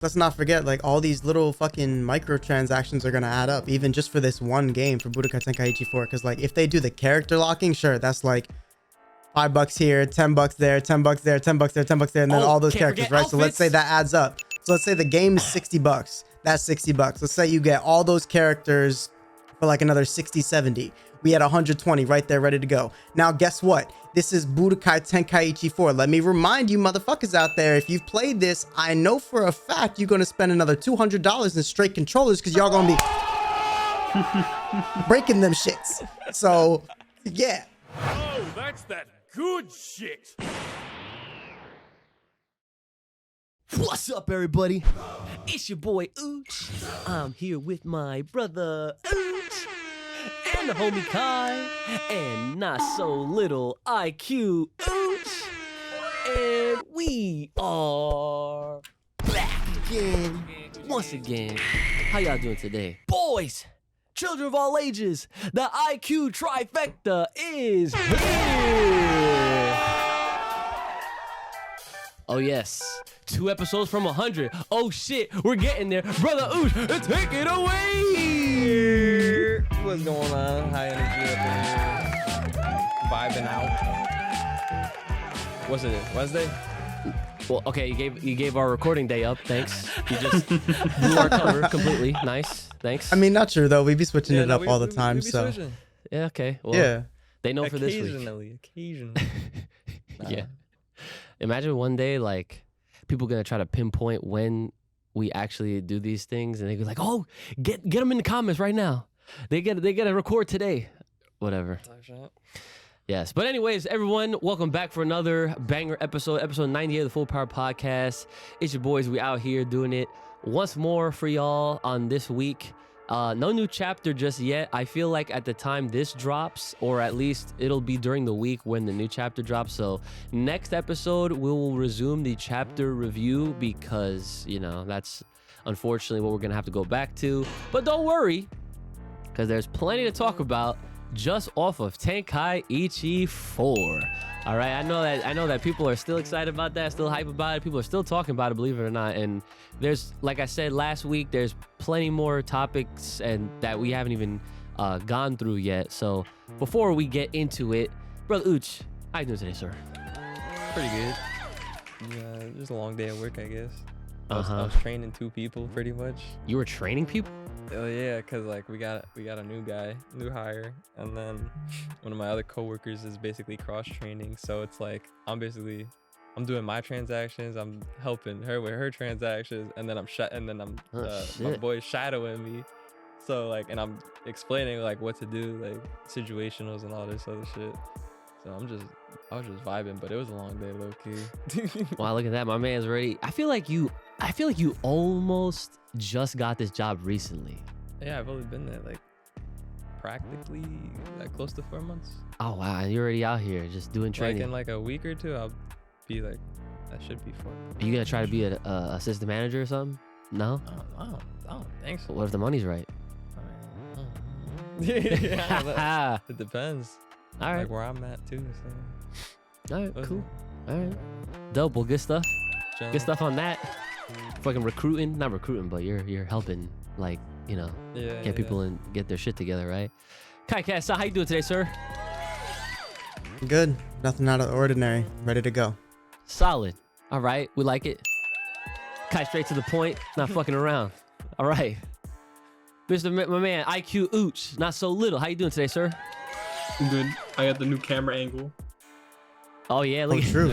let's not forget, like, all these little fucking microtransactions are gonna add up, even just for this one game for Budokai Tenkaichi 4. Because, like, if they do the character locking, sure, that's like $5 here, $10 there, $10 there, $10 there, $10 there, and then all those characters, right? So let's say that adds up. So let's say the game is $60. That's $60. Let's say you get all those characters for like another 60, 70. We had 120 right there ready to go. Now, guess what? This is Budokai Tenkaichi 4. Let me remind you motherfuckers out there, if you've played this, I know for a fact you're going to spend another $200 in straight controllers because y'all going to be breaking them shits. So, yeah. Oh, that's that good shit. What's up, everybody? It's your boy Ooch. I'm here with my brother Ooch and the homie Kai and not so little IQ Ooch. And we are back again, once again. How y'all doing today? Boys, children of all ages, the IQ trifecta is here. Oh yes, 2 episodes from 100. Oh shit, we're getting there. Brother Ooch, take it away. What's going on? High energy up in here. Vibing out. What's it? Wednesday? Well, okay, you gave our recording day up. Thanks. You just blew our cover completely. Nice. Thanks. I mean, not true though. We be switching it up all the time. We So switching. Yeah. Okay. Well, yeah. They know for this week. Occasionally. Yeah. Imagine one day, like, people gonna try to pinpoint when we actually do these things, and they go like, "Oh, get them in the comments right now. They get to record today, whatever." Yes, but anyways, everyone, welcome back for another banger episode 98 of the Full Power Podcast. It's your boys. We out here doing it once more for y'all on this week. No new chapter just yet. I feel like at the time this drops, or at least it'll be during the week when the new chapter drops. So next episode, we will resume the chapter review because, you know, that's unfortunately what we're going to have to go back to. But don't worry, because there's plenty to talk about just off of Tenkaichi 4. All right, I know that people are still excited about that, still hype about it. People are still talking about it, believe it or not. And there's, like I said last week, there's plenty more topics and that we haven't even gone through yet. So before we get into it, Brother Ooch, how you doing today, sir? Pretty good. Yeah, just a long day at work, I guess. I was training 2 people pretty much. You were training people? Oh yeah, cause like we got a new guy, new hire, and then one of my other coworkers is basically cross training. So it's like I'm doing my transactions, I'm helping her with her transactions, and then my boy's shadowing me. So like, and I'm explaining like what to do, like situationals and all this other shit. So I was just vibing, but it was a long day, low key. Wow, look at that, my man's ready. I feel like you almost just got this job recently. Yeah, I've only been there like practically like close to 4 months. Oh wow, and you're already out here just doing training. Like in like a week or 2, I'll be like, that should be 4 months. Are you gonna try to be an assistant manager or something? No? I don't think so. What if the money's right? Yeah, it depends. All right. Like where I'm at too. So. All right, cool. All right. Dope. Well, good stuff. Good stuff on that. Fucking recruiting, not recruiting, but you're helping, like, you know, get people and get their shit together, right? Kai Cass, how you doing today, sir? Good. Nothing out of the ordinary. Ready to go. Solid. All right. We like it. Kai, straight to the point. Not fucking around. All right. Mr. My man, IQ Ooch, not so little. How you doing today, sir? I'm good. I got the new camera angle. Oh, yeah. Look. True.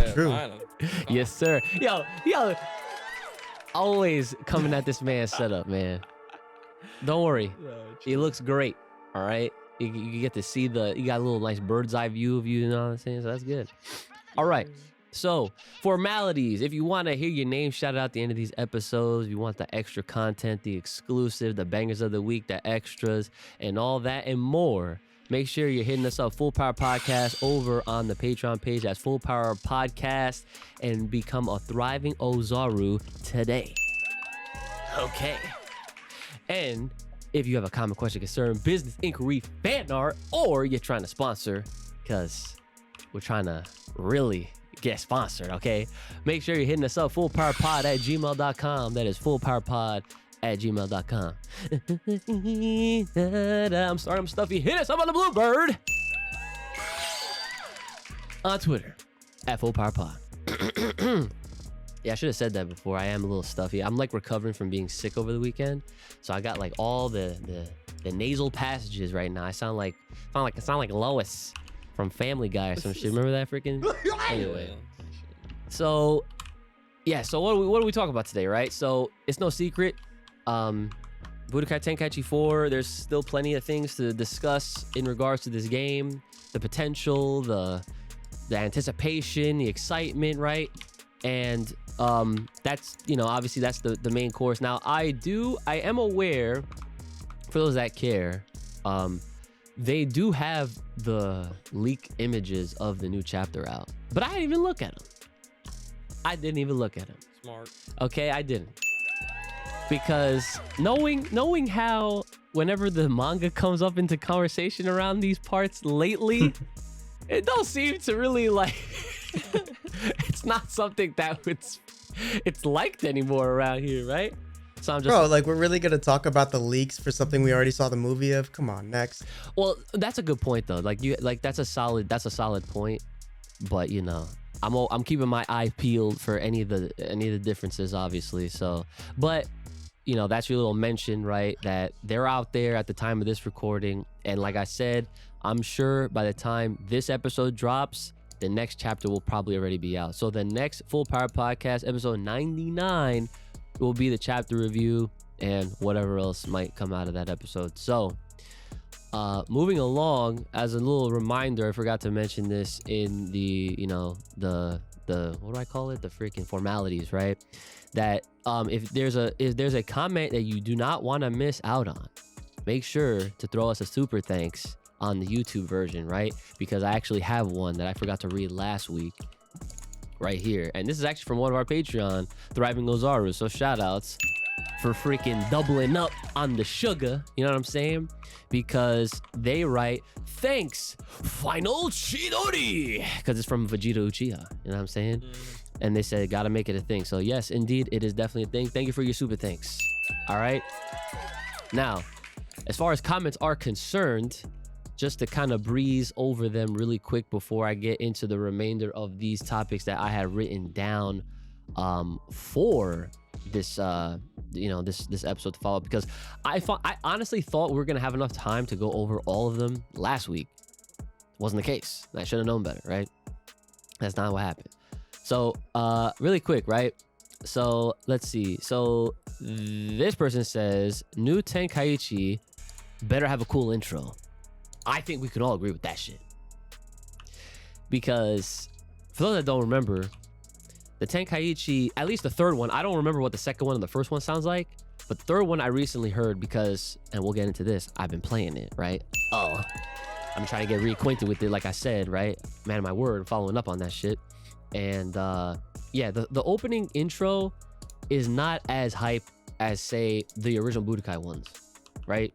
Yes, sir. Yo. Always coming at this man's setup, man. Don't worry. It looks great. All right. You get to see you got a little nice bird's eye view of you know what I'm saying? So that's good. All right. So formalities, if you want to hear your name shouted out at the end of these episodes, you want the extra content, the exclusive, the bangers of the week, the extras, and all that and more, make sure you're hitting us up, Full Power Podcast, over on the Patreon page. That's Full Power Podcast, and become a thriving Ozaru today. Okay. And if you have a comment, question, concern, business inquiry, fan art, or you're trying to sponsor, because we're trying to really get sponsored, okay? Make sure you're hitting us up, fullpowerpod@gmail.com. That is fullpowerpod@gmail.com. I'm sorry, I'm stuffy. Hit us up on the Bluebird. On Twitter, @fullpowerpod. Yeah, I should have said that before. I am a little stuffy. I'm like recovering from being sick over the weekend. So I got like all the nasal passages right now. I sound like Lois from Family Guy or some shit. Remember that freaking? Anyway. So yeah, so what do we talk about today, right? So it's no secret. Budokai Tenkaichi 4, there's still plenty of things to discuss in regards to this game. The potential, the anticipation, the excitement, right? And that's, obviously that's the main course. Now I am aware, for those that care, they do have the leak images of the new chapter out, but I didn't even look at them. Smart. Okay, I didn't. Because knowing how whenever the manga comes up into conversation around these parts lately, it don't seem to really like it's not something that it's liked anymore around here, right? So I'm just Bro, like we're really gonna talk about the leaks for something we already saw the movie of? Come on, next. Well, that's a good point though. That's a solid point. But I'm keeping my eye peeled for any of the differences, obviously. So, but that's your little mention, right? That they're out there at the time of this recording, and like I said, I'm sure by the time this episode drops, the next chapter will probably already be out. So the next Full Power Podcast, episode 99, will be the chapter review and whatever else might come out of that episode. So moving along, as a little reminder, I forgot to mention this in the the what do I call it, the freaking formalities, right? That if there's a comment that you do not want to miss out on, make sure to throw us a super thanks on the YouTube version, right? Because I actually have one that I forgot to read last week right here, and this is actually from one of our Patreon, Thriving Ozaru. So shout outs for freaking doubling up on the sugar, you know what I'm saying? Because they write, thanks, Final Chidori, because it's from Vegeta Uchiha, you know what I'm saying? And they said, gotta make it a thing. So yes, indeed, it is definitely a thing. Thank you for your super thanks. All right. Now, as far as comments are concerned, just to kind of breeze over them really quick before I get into the remainder of these topics that I had written down for this this episode to follow, because I honestly thought we were gonna have enough time to go over all of them last week. Wasn't the case. I should have known better, right? That's not what happened. So really quick, right? So let's see. So this person says, new Tenkaichi better have a cool intro. I think we can all agree with that shit. Because for those that don't remember, the Tenkaichi, at least the third one, I don't remember what the second one and the first one sounds like, but the third one I recently heard because, and we'll get into this, I've been playing it, right? Oh, I'm trying to get reacquainted with it, like I said, right? Man of my word, I'm following up on that shit. And yeah, the opening intro is not as hype as, say, the original Budokai ones, right?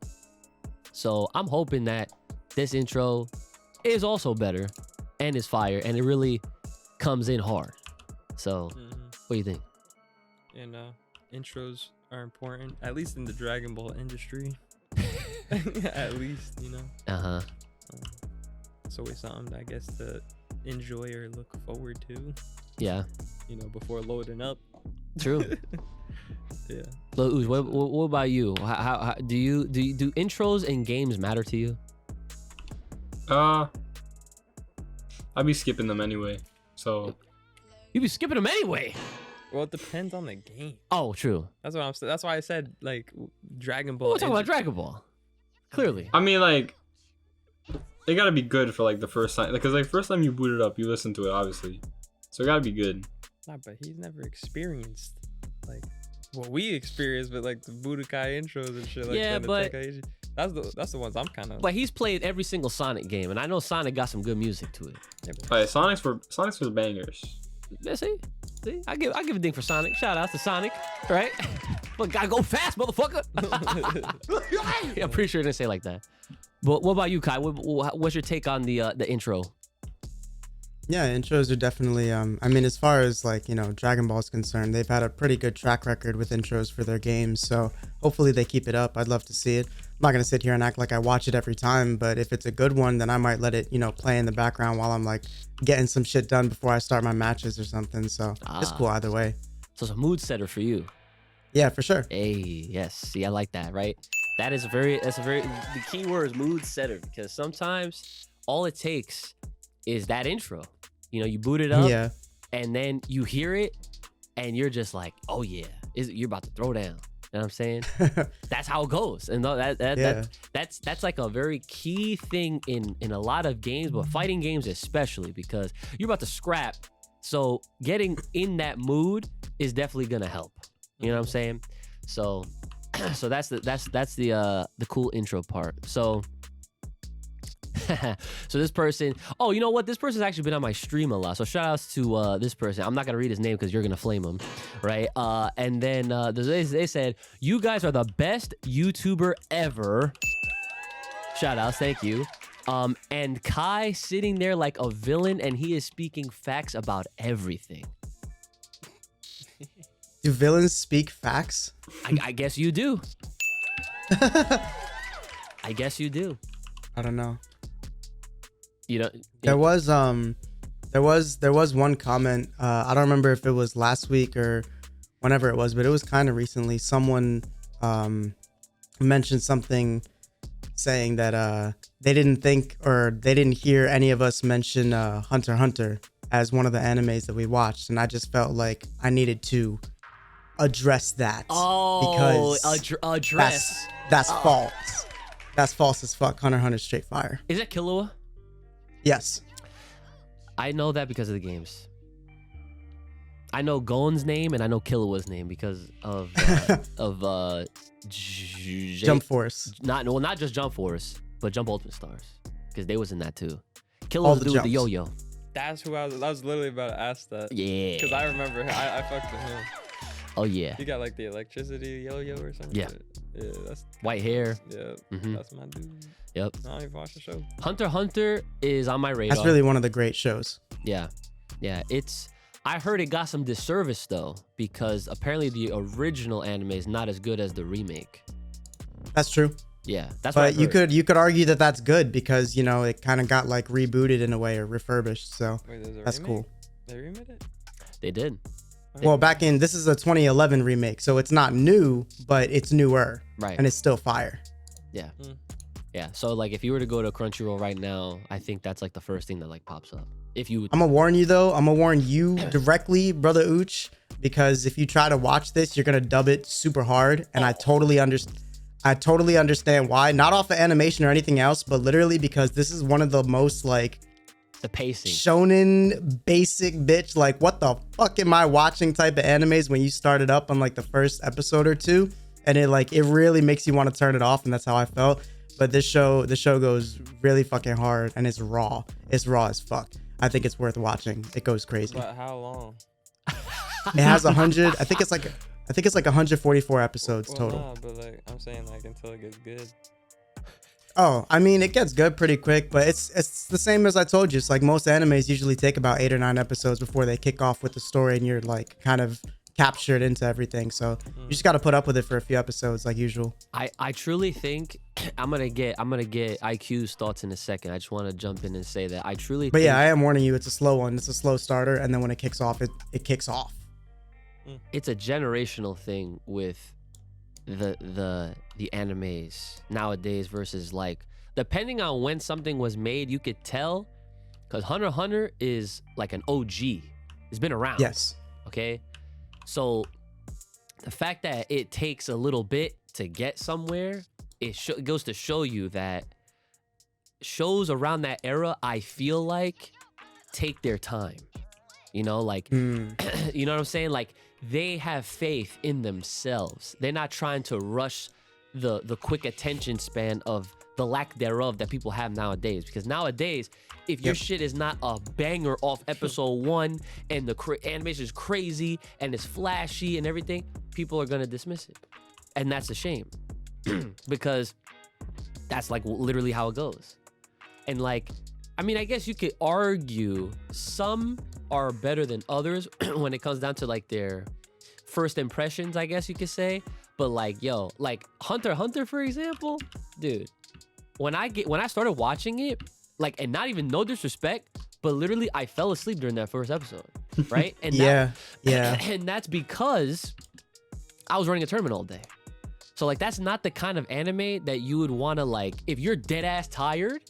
So I'm hoping that this intro is also better and is fire, and it really comes in hard. So what do you think? And intros are important, at least in the Dragon Ball industry. At least, it's always something, I guess, to enjoy or look forward to. Yeah. Before loading up. True. Yeah. So, what about you? How do intros in games matter to you? I'd be skipping them anyway. So You be skipping them anyway. Well, it depends on the game. Oh, true. That's what I'm saying. That's why I said like Dragon Ball. We're talking about Dragon Ball. Clearly. I mean, like, it gotta be good for like the first time, because like first time you boot it up, you listen to it, obviously. So it gotta be good. Nah, but he's never experienced like what we experienced with like the Budokai intros and shit like Yeah, that. but That's the ones I'm kind of. But he's played every single Sonic game, and I know Sonic got some good music to it. Like Sonic's for the bangers. Yeah, see, I give a ding for Sonic. Shout out to Sonic, right? But gotta go fast, motherfucker. Yeah, I'm pretty sure it didn't say it like that. But what about you, Kai? What's your take on the intro? Yeah, intros are definitely I mean, as far as like, Dragon Ball is concerned, they've had a pretty good track record with intros for their games. So hopefully they keep it up. I'd love to see it. I'm not gonna sit here and act like I watch it every time, but if it's a good one, then I might let it, play in the background while I'm like getting some shit done before I start my matches or something. So it's cool either way. So it's a mood setter for you. Yeah, for sure. Hey, yes. See, I like that, right? That's a very, the key word is mood setter, because sometimes all it takes is that intro. You boot it up, Yeah. and then you hear it, and you're just like, oh yeah, you're about to throw down. You know what I'm saying? That's how it goes. And that's like a very key thing in a lot of games, but fighting games especially, because you're about to scrap. So getting in that mood is definitely gonna help. You know what I'm saying? So that's the cool intro part. So so this person, oh, you know what? This person's actually been on my stream a lot. So shout outs to this person. I'm not gonna read his name because you're gonna flame him, right? And then they said, you guys are the best YouTuber ever. Shout outs, thank you. And Kai sitting there like a villain, and he is speaking facts about everything. Do villains speak facts? I guess you do. I guess you do. I don't know. There was one comment. I don't remember if it was last week or whenever it was, but it was kind of recently. Someone mentioned something saying that they didn't hear any of us mention Hunter x Hunter as one of the animes that we watched, and I just felt like I needed to address that. Oh, because address. That's false. That's false as fuck. Hunter x Hunter straight fire. Is it Killua? Yes. I know that because of the games. I know Gon's name and I know Killua's name because of Jump Force. Not just Jump Force, but Jump Ultimate Stars, because they was in that too. All Killua's the the dude with the jumps. yo-yo. That's who I was literally about to ask that. Yeah. Because I remember I fucked with him. Oh yeah. He got like the electricity yo-yo or something. Yeah. Yeah, that's White hair. yeah, Mhm. that's my dude. Yep. I don't even watch the show. Hunter x Hunter is on my radar. That's really one of the great shows. Yeah. I heard it got some disservice though, because apparently the original anime is not as good as the remake. That's true. Yeah, that's what But you could argue that that's good because it kind of got like rebooted in a way or refurbished. So Wait, there's a that's remake? cool. They remade it? They did. Well, this is a 2011 remake, so it's not new, but it's newer, Right. and it's still fire. Yeah. Mm. Yeah. So like if you were to go to Crunchyroll right now, I think that's like the first thing that like pops up. If you I'm gonna warn you though. I'm gonna warn you directly, brother Ooch, because if you try to watch this, you're gonna dub it super hard, and I totally understand why. Not off of animation or anything else, but literally because this is one of the most like the pacing. shonen basic bitch, like what the fuck am I watching type of animes when you start it up on like the first episode or two, and it really makes you want to turn it off, and that's how I felt. But the show goes really fucking hard, and it's raw as fuck. I think it's worth watching. It goes crazy. But how long? It has 100. I think it's like 144 episodes Well, total. nah, but like I'm saying, like until it gets good. Oh, I mean, it gets good pretty quick, but it's the same as I told you. It's like most animes usually take about 8 or 9 episodes before they kick off with the story, and you're like kind of captured into everything. So you just got to put up with it for a few episodes like usual. I truly think I'm gonna get IQ's thoughts in a second. I just want to jump in and say that I truly. But think, yeah, I am warning you. It's a slow one. It's a slow starter, and then when it kicks off, it kicks off. it's a generational thing with the animes nowadays versus like depending on when something was made, you could tell, because Hunter x Hunter is like an OG. It's been around. Yes. Okay. So the fact that it takes a little bit to get somewhere, it goes to show you that shows around that era, I feel like, take their time. You know, like, you know what I'm saying? Like, they have faith in themselves. They're not trying to rush the quick attention span of the lack thereof that people have nowadays. Because nowadays, if your shit is not a banger off episode 1 and the animation is crazy and it's flashy and everything, people are gonna dismiss it. And that's a shame. Because that's like literally how it goes. And like, I mean, I guess you could argue some are better than others when it comes down to like their first impressions, I guess you could say. But like, yo, like Hunter x Hunter, for example, dude, when I started watching it, like, and not even no disrespect, but literally I fell asleep during that first episode, right? And yeah. and that's because I was running a tournament all day. So like, that's not the kind of anime that you would want to like, if you're dead ass tired,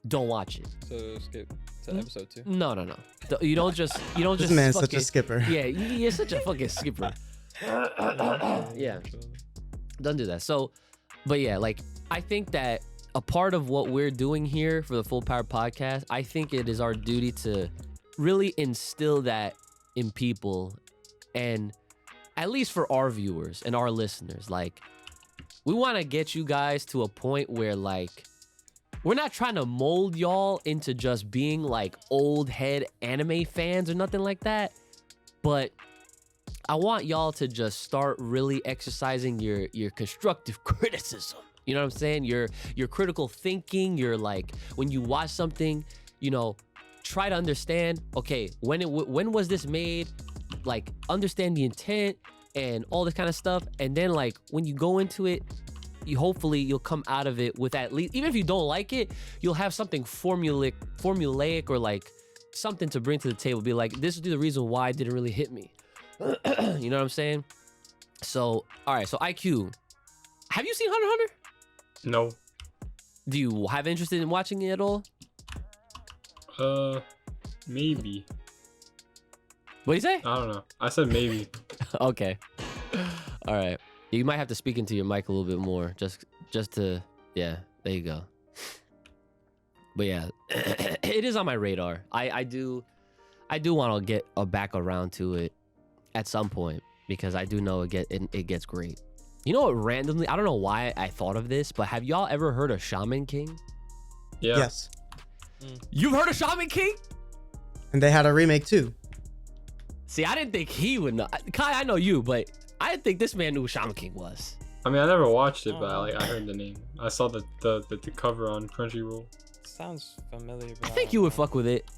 don't watch it. So skip to episode 2. No. You don't just This man's such a skipper. Yeah, you're such a fucking skipper. Yeah. Don't do that. So, but yeah, like, I think that a part of what we're doing here for the Full Power Podcast, I think it is our duty to really instill that in people, and at least for our viewers and our listeners, like, we want to get you guys to a point where, like, we're not trying to mold y'all into just being like old head anime fans or nothing like that, but I want y'all to just start really exercising your constructive criticism. You know what I'm saying? Your critical thinking, your like, when you watch something, you know, try to understand, okay, when was this made? Like, understand the intent and all this kind of stuff. And then like, when you go into it, hopefully you'll come out of it with, at least, even if you don't like it, you'll have something formulaic or like something to bring to the table. Be like, this is the reason why it didn't really hit me. You know what I'm saying? So, all right. So IQ, have you seen Hunter x Hunter? No. Do you have interest in watching it at all? Maybe. What do you say? I don't know. I said maybe. Okay. All right. You might have to speak into your mic a little bit more, just to, yeah. There you go. But yeah, it is on my radar. I do want to get back around to it at some point, because I do know it gets great. You know what? Randomly, I don't know why I thought of this, but have y'all ever heard of Shaman King? Yeah. Yes. You've heard of Shaman King? And they had a remake too. See, I didn't think he would know. Kai, I know you, but I didn't think this man knew who Shaman King was. I mean, I never watched it, but I heard the name. I saw the cover on Crunchyroll. Sounds familiar. I think you would fuck with it.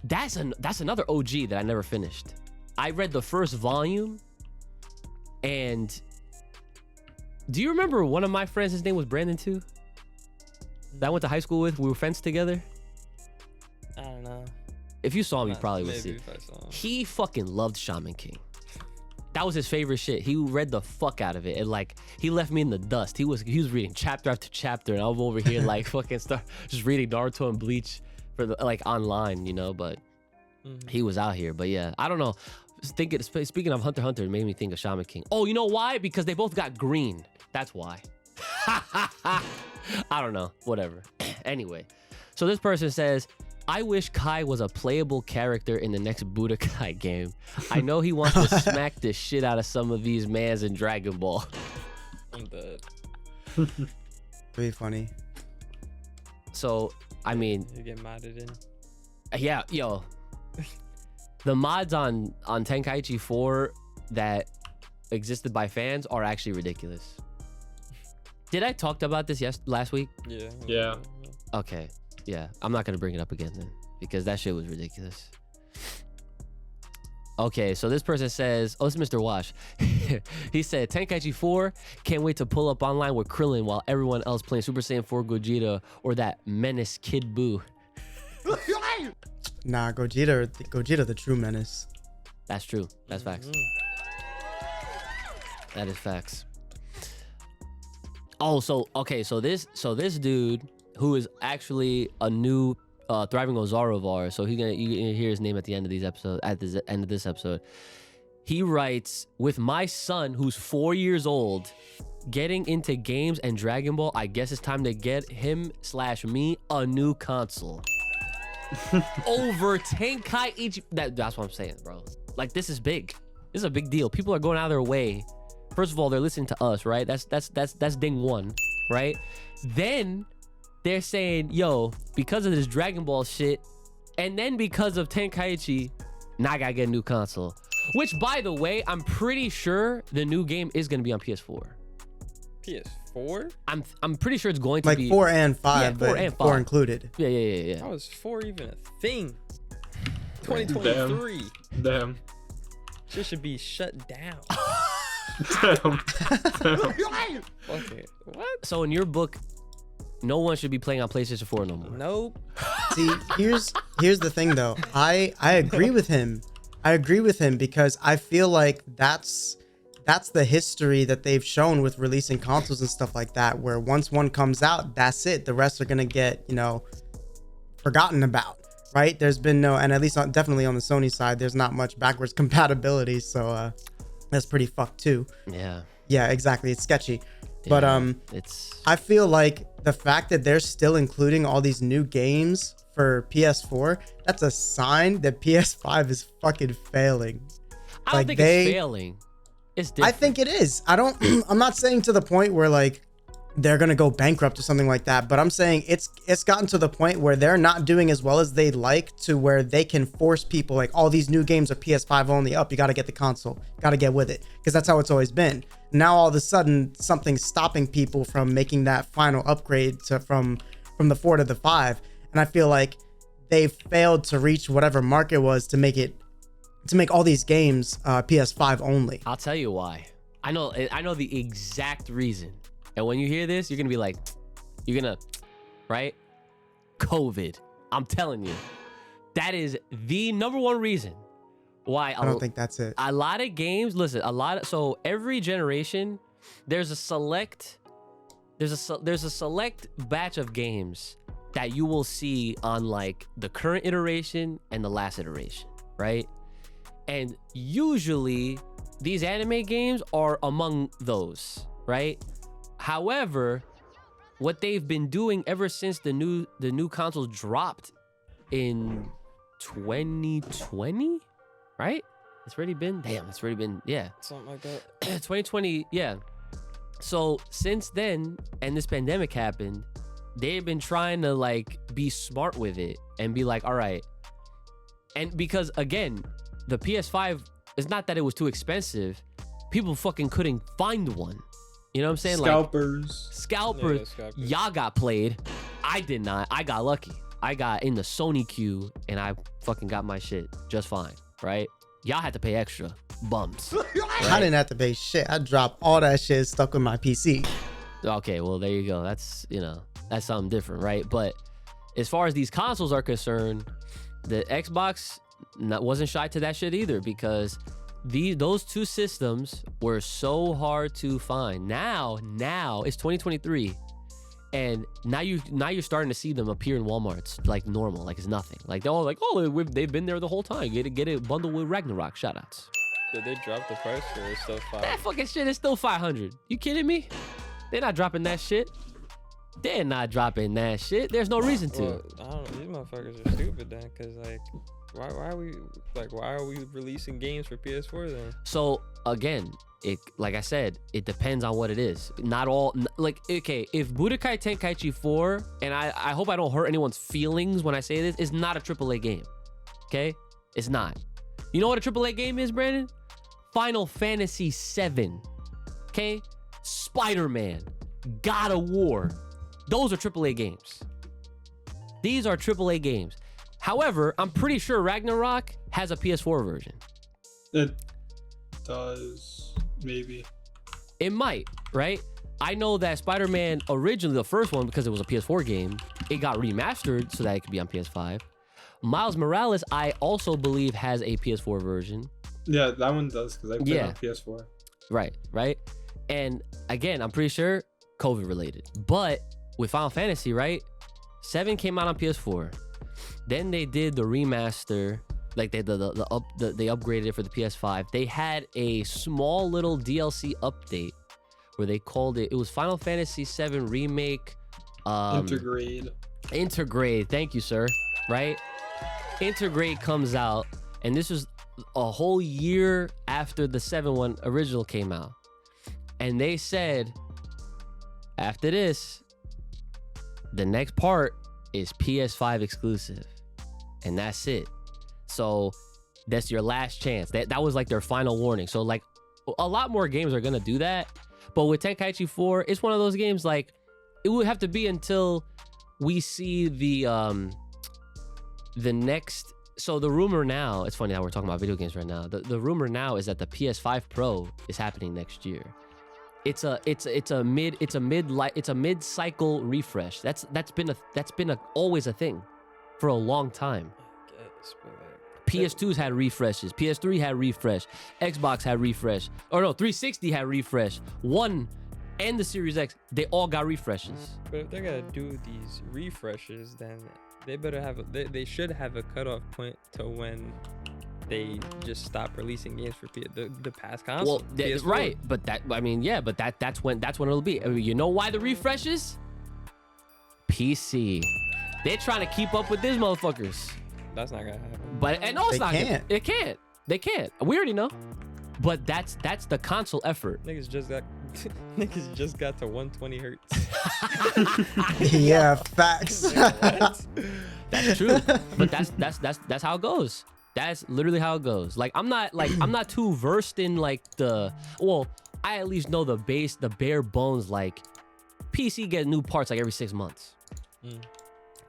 That's another OG that I never finished. I read the first volume, and do you remember one of my friends? His name was Brandon too. That I went to high school with. We were friends together. I don't know. If you saw him, you probably would see. If I saw him. He fucking loved Shaman King. That was his favorite shit. He read the fuck out of it, and like, he left me in the dust. He was reading chapter after chapter, and I'm over here like fucking just reading Naruto and Bleach for the, like, online, you know. But he was out here. But yeah, I don't know. Speaking of Hunter x Hunter, it made me think of Shaman King. Oh, you know why? Because they both got green. That's why. I don't know. Whatever. Anyway, so this person says, I wish Kai was a playable character in the next Budokai game. I know he wants to smack the shit out of some of these mans in Dragon Ball. I'm dead. Pretty funny. So, I mean, You get modded in. yeah, yo. The mods on Tenkaichi 4 that existed by fans are actually ridiculous. Did I talk about this last week? Yeah. Yeah. Okay. Yeah, I'm not gonna bring it up again then, because that shit was ridiculous. Okay, so this person says, oh, it's Mr. Wash. He said, Tenkaichi 4, can't wait to pull up online with Krillin while everyone else playing Super Saiyan 4 Gogeta or that menace Kid Buu. Nah, Gogeta the true menace. That's true. That's facts. That is facts. Oh, so okay, so this dude who is actually a new thriving Ozaru of ours, so you're gonna hear his name at the end of these episodes. At the end of this episode, he writes, with my son who's 4 years old getting into games and Dragon Ball, I guess it's time to get him/me a new console. Over Tenkaichi. That's what I'm saying, bro. Like, this is big. This is a big deal. People are going out of their way. First of all, they're listening to us, right? That's ding one, right? Then they're saying, yo, because of this Dragon Ball shit, and then because of Tenkaichi, now I gotta get a new console. Which, by the way, I'm pretty sure the new game is gonna be on PS4. PS4? I'm pretty sure it's going to Like be 4 and 5, Yeah, 4 but and 4 5. included. Yeah. How is 4 even a thing? 2023. Damn. Shit should be shut down. Damn. Okay, what? So in your book, no one should be playing on PlayStation 4 no more. Nope. See, here's the thing though. I agree with him. I agree with him because I feel like that's the history that they've shown with releasing consoles and stuff like that, where once one comes out, that's it. The rest are gonna get, forgotten about, right? There's been no, and at least definitely on the Sony side, there's not much backwards compatibility, so that's pretty fucked too. Yeah, exactly. It's sketchy. But it's I feel like the fact that they're still including all these new games for PS4, that's a sign that PS5 is fucking failing. I don't think it's failing. It's different. I think it is. I'm not saying to the point where like they're gonna go bankrupt or something like that, but I'm saying it's gotten to the point where they're not doing as well as they'd like, to where they can force people like, all these new games are PS5 only. Up, you got to get the console, got to get with it, because that's how it's always been. Now all of a sudden something's stopping people from making that final upgrade from the 4 to the 5, and I feel like they failed to reach whatever market was to make all these games PS5 only. I'll tell you why. I know the exact reason. And when you hear this, you're gonna be right? COVID. I'm telling you, that is the number one reason why. I don't think that's it. A lot of games. Listen, so every generation, there's a select batch of games that you will see on like the current iteration and the last iteration, right? And usually these anime games are among those, right? However, what they've been doing ever since the new consoles dropped in 2020, right? It's already been Something like that. 2020, yeah. So since then, and this pandemic happened, they've been trying to like be smart with it and be like, all right. And because again, the PS5, it's not that it was too expensive. People fucking couldn't find one. You know what I'm saying? Scalpers. Scalpers. Yeah, scalpers. Y'all got played. I did not. I got lucky. I got in the Sony queue and I fucking got my shit just fine, right? Y'all had to pay extra. Bums. I didn't have to pay shit. I dropped all that shit stuck with my PC. Okay, well, there you go. That's something different, right? But as far as these consoles are concerned, the Xbox wasn't shy to that shit either, because those two systems were so hard to find. Now it's 2023, and now you're starting to see them appear in Walmarts like normal, like it's nothing. Like they're all like, oh, they've been there the whole time. Get it bundled with Ragnarok. Shoutouts. Did they drop the price, or it's still $500? That fucking shit is still $500. You kidding me? They're not dropping that shit. They're not dropping that shit. There's no reason to. Well, I don't know. These motherfuckers are stupid then, cause like, why are we releasing games for PS4 then? So again, like I said, it depends on what it is. Not all, like, okay, if Budokai Tenkaichi 4, and I hope I don't hurt anyone's feelings when I say this, is not a AAA game. Okay, it's not. You know what a AAA game is, Brandon? Final Fantasy 7. Okay, Spider-Man, God of War. Those are AAA games. These are AAA games. However, I'm pretty sure Ragnarok has a PS4 version. It does, maybe. It might, right? I know that Spider-Man originally, the first one, because it was a PS4 game, it got remastered so that it could be on PS5. Miles Morales, I also believe, has a PS4 version. Yeah, that one does, because I played on PS4. Right. And again, I'm pretty sure COVID related. But with Final Fantasy, right? 7 came out on PS4. Then they did the remaster, like they upgraded it for the PS5. They had a small little DLC update where they called it was Final Fantasy 7 Remake Intergrade. Thank you, sir. Right? Intergrade comes out, and this was a whole year after the 7 one original came out. And they said, after this, the next part is PS5 exclusive. And that's it. So that's your last chance. That was like their final warning. So like a lot more games are gonna do that. But with Tenkaichi 4, it's one of those games like it would have to be until we see the next. So the rumor now, it's funny how we're talking about video games right now. The rumor now is that the PS5 Pro is happening next year. It's a mid-cycle refresh. That's been always a thing for a long time. PS2's had refreshes. PS3 had refresh. Xbox had refresh. Or no, 360 had refresh. One and the Series X, they all got refreshes. But if they're gonna do these refreshes, then they better have they should have a cutoff point to when they just stop releasing games for the past console. Well, right, but that's when it'll be. I mean, you know why the refreshes? PC. They're trying to keep up with these motherfuckers. That's not gonna happen. But and no, it's They not. can't. It can't. They can't. We already know. But that's the console effort. Niggas just got to 120 hertz. Yeah, facts. That's true. But that's how it goes. That's literally how it goes. Like I'm not too versed in like I at least know the bare bones. Like PC get new parts like every 6 months.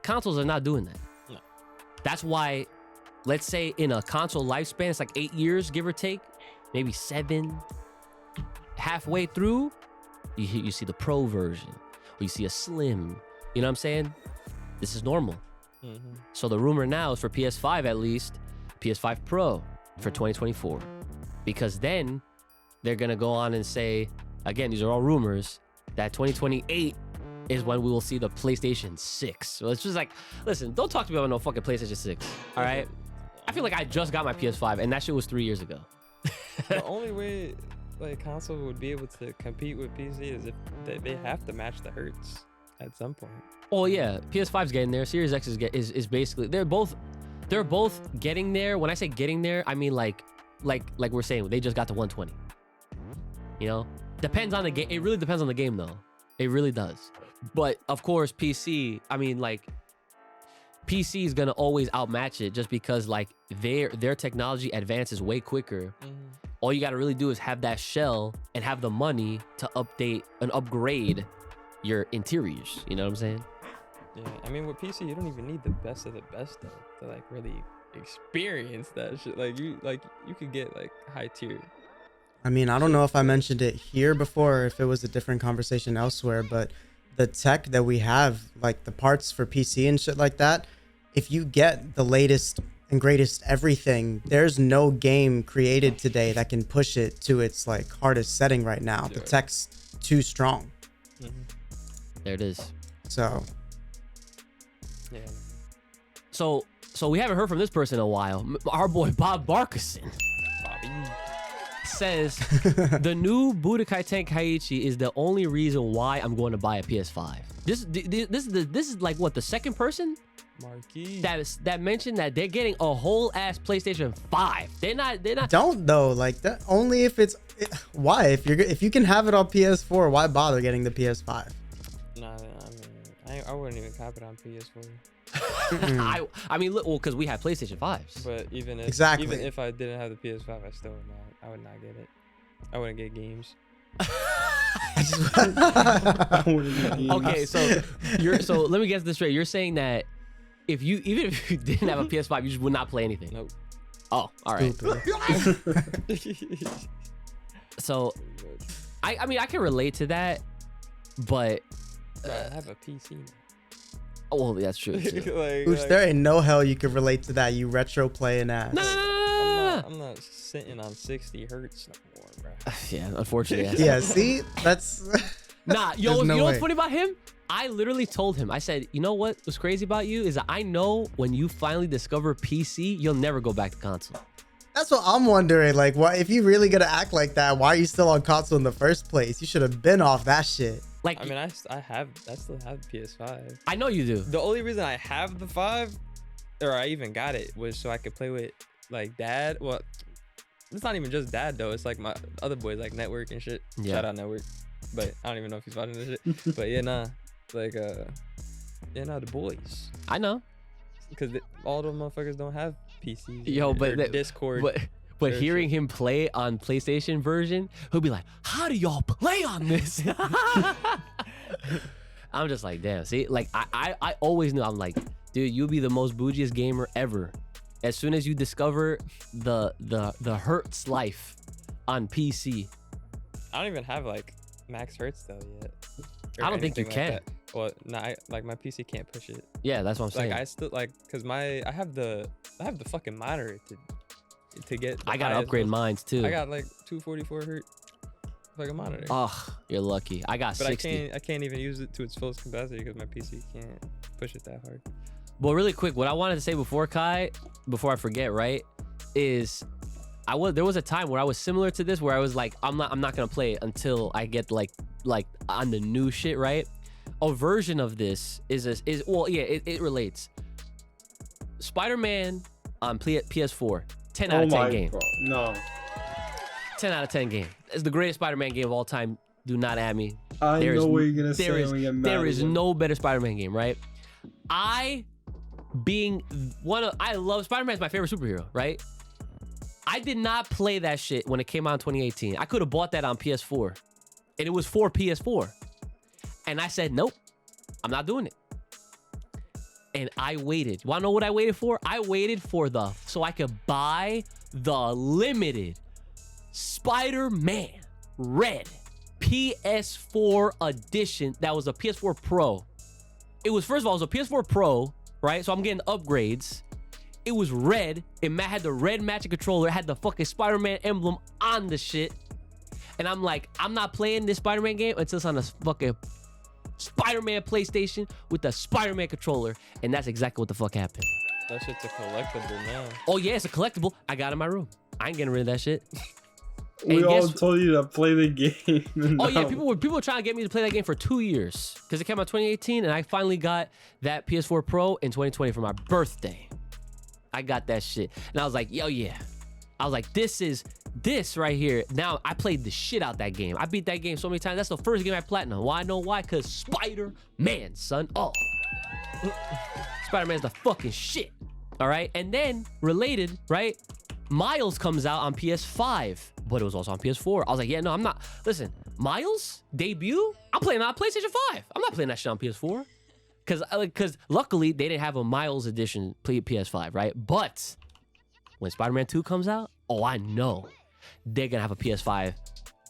Consoles are not doing that. No. That's why, let's say in a console lifespan, it's like 8 years, give or take, maybe 7. Halfway through, you see the Pro version, or you see a Slim. You know what I'm saying? This is normal. So the rumor now is for PS5 at least, PS5 Pro for 2024, because then they're gonna go on and say, again, these are all rumors, that 2028 is when we will see the PlayStation 6. So it's just like, listen, don't talk to me about no fucking PlayStation 6. All right? I feel like I just got my PS5 and that shit was 3 years ago. The only way like console would be able to compete with PC is if they have to match the hertz at some point. Oh yeah, PS5's getting there. Series X is basically they're both getting there. When I say getting there, I mean like we're saying they just got to 120. You know, depends on the game. It really depends on the game though. It really does. But of course, PC. I mean, like PC is gonna always outmatch it just because like their technology advances way quicker. All you gotta really do is have that shell and have the money to update and upgrade your interiors. You know what I'm saying? Yeah, I mean with PC, you don't even need the best of the best though to like really experience that shit. Like you could get like high tier. I mean, I don't know if I mentioned it here before or if it was a different conversation elsewhere, but the tech that we have, like the parts for PC and shit like that, if you get the latest and greatest everything, there's no game created today that can push it to its like hardest setting right now. The tech's too strong. There it is. So Yeah. So we haven't heard from this person in a while. Our boy Bob Barkison says the new Budokai Tenkaichi is the only reason why I'm going to buy a PS5. This is like what, the second person Marquee. that mentioned that they're getting a whole ass PlayStation 5. They're not don't though, like that only if it's why if you can have it on PS4, why bother getting the PS5? Nah, I mean I wouldn't even cop it on PS4. I mean, look, well, because we have PlayStation 5s. But even if I didn't have the PS5, I would not get it. I wouldn't get games. Okay, so let me get this straight. You're saying that even if you didn't have a PS5, you just would not play anything. Nope. Oh, all right. So I mean I can relate to that, but I have a PC now. oh, well, that's true. There ain't no hell you could relate to that, you retro playing ass. No. I'm not sitting on 60 hertz no more, bro. Yeah, unfortunately. Yeah, see, that's Nah, There's you no know what's way. funny about him? I literally told him, I said, you know what was crazy about you is that I know when you finally discover PC, you'll never go back to console. That's what I'm wondering. Like, why, if you really gonna act like that, why are you still on console in the first place? You should have been off that shit. Like, I mean, I still have the PS5. I know you do. The only reason I have the 5, or I even got it, was so I could play with like dad. Well, it's not even just dad though. It's like my other boys, like Network and shit. Yeah. Shout out Network, but I don't even know if he's watching this shit. But yeah, nah, like the boys, I know. because all the motherfuckers don't have PCs. Yo, or but Discord. But hearing him play on PlayStation version, he'll be like, "How do y'all play on this?" I'm just like, damn. See, like I always knew. I'm like, dude, you'll be the most bougiest gamer ever. As soon as you discover the Hertz life on PC. I don't even have like max hertz though yet. I don't think you can. That. Well, no, like my PC can't push it. Yeah, that's what I'm saying. Like I still like, cause I have the fucking monitor to get. I gotta upgrade mines too. I got like 244 hertz like a monitor. Ugh, you're lucky. I got 60. I can't even use it to its fullest capacity because my PC can't push it that hard. Well, really quick, what I wanted to say before Kai, before I forget, right, is there was a time where I was similar to this, where I was like, I'm not gonna play it until I get like on the new shit, right? A version of this it relates. Spider-Man on PS4, 10 out of 10 game. Bro. No. 10 out of 10 game. It's the greatest Spider-Man game of all time. Do not at me. I know what you're gonna say when we get mad. There is no better Spider-Man game, right? I love Spider-Man's my favorite superhero, right? I did not play that shit when it came out in 2018. I could have bought that on PS4, and it was for PS4. And I said, nope, I'm not doing it. And I waited. Wanna know what I waited for? I waited for so I could buy the limited Spider-Man Red PS4 edition. That was a PS4 Pro. It was, first of all, it was a PS4 Pro, right? So I'm getting upgrades. It was red. It had the red matching controller. It had the fucking Spider-Man emblem on the shit. And I'm like, I'm not playing this Spider-Man game until it's on a fucking Spider-Man PlayStation with the Spider-Man controller. And that's exactly what the fuck happened. That shit's a collectible now. Oh yeah, it's a collectible. I got it in my room. I ain't getting rid of that shit. We all told you to play the game. Oh yeah, people were trying to get me to play that game for 2 years because it came out 2018, and I finally got that PS4 Pro in 2020 for my birthday. I got that shit, and I was like, yo, yeah. I was like, this right here. Now I played the shit out that game. I beat that game so many times. That's the first game I platinum. Why? Know why? Cause Spider-Man, son. Oh, Spider-Man's the fucking shit. All right, and then related, right? Miles comes out on PS5, but it was also on PS4. I was like, yeah, no, I'm not. Listen, Miles debut. I'm playing on PlayStation 5. I'm not playing that shit on PS4. Cause luckily they didn't have a Miles edition PS5, right? But when Spider-Man 2 comes out, oh, I know they're gonna have a PS5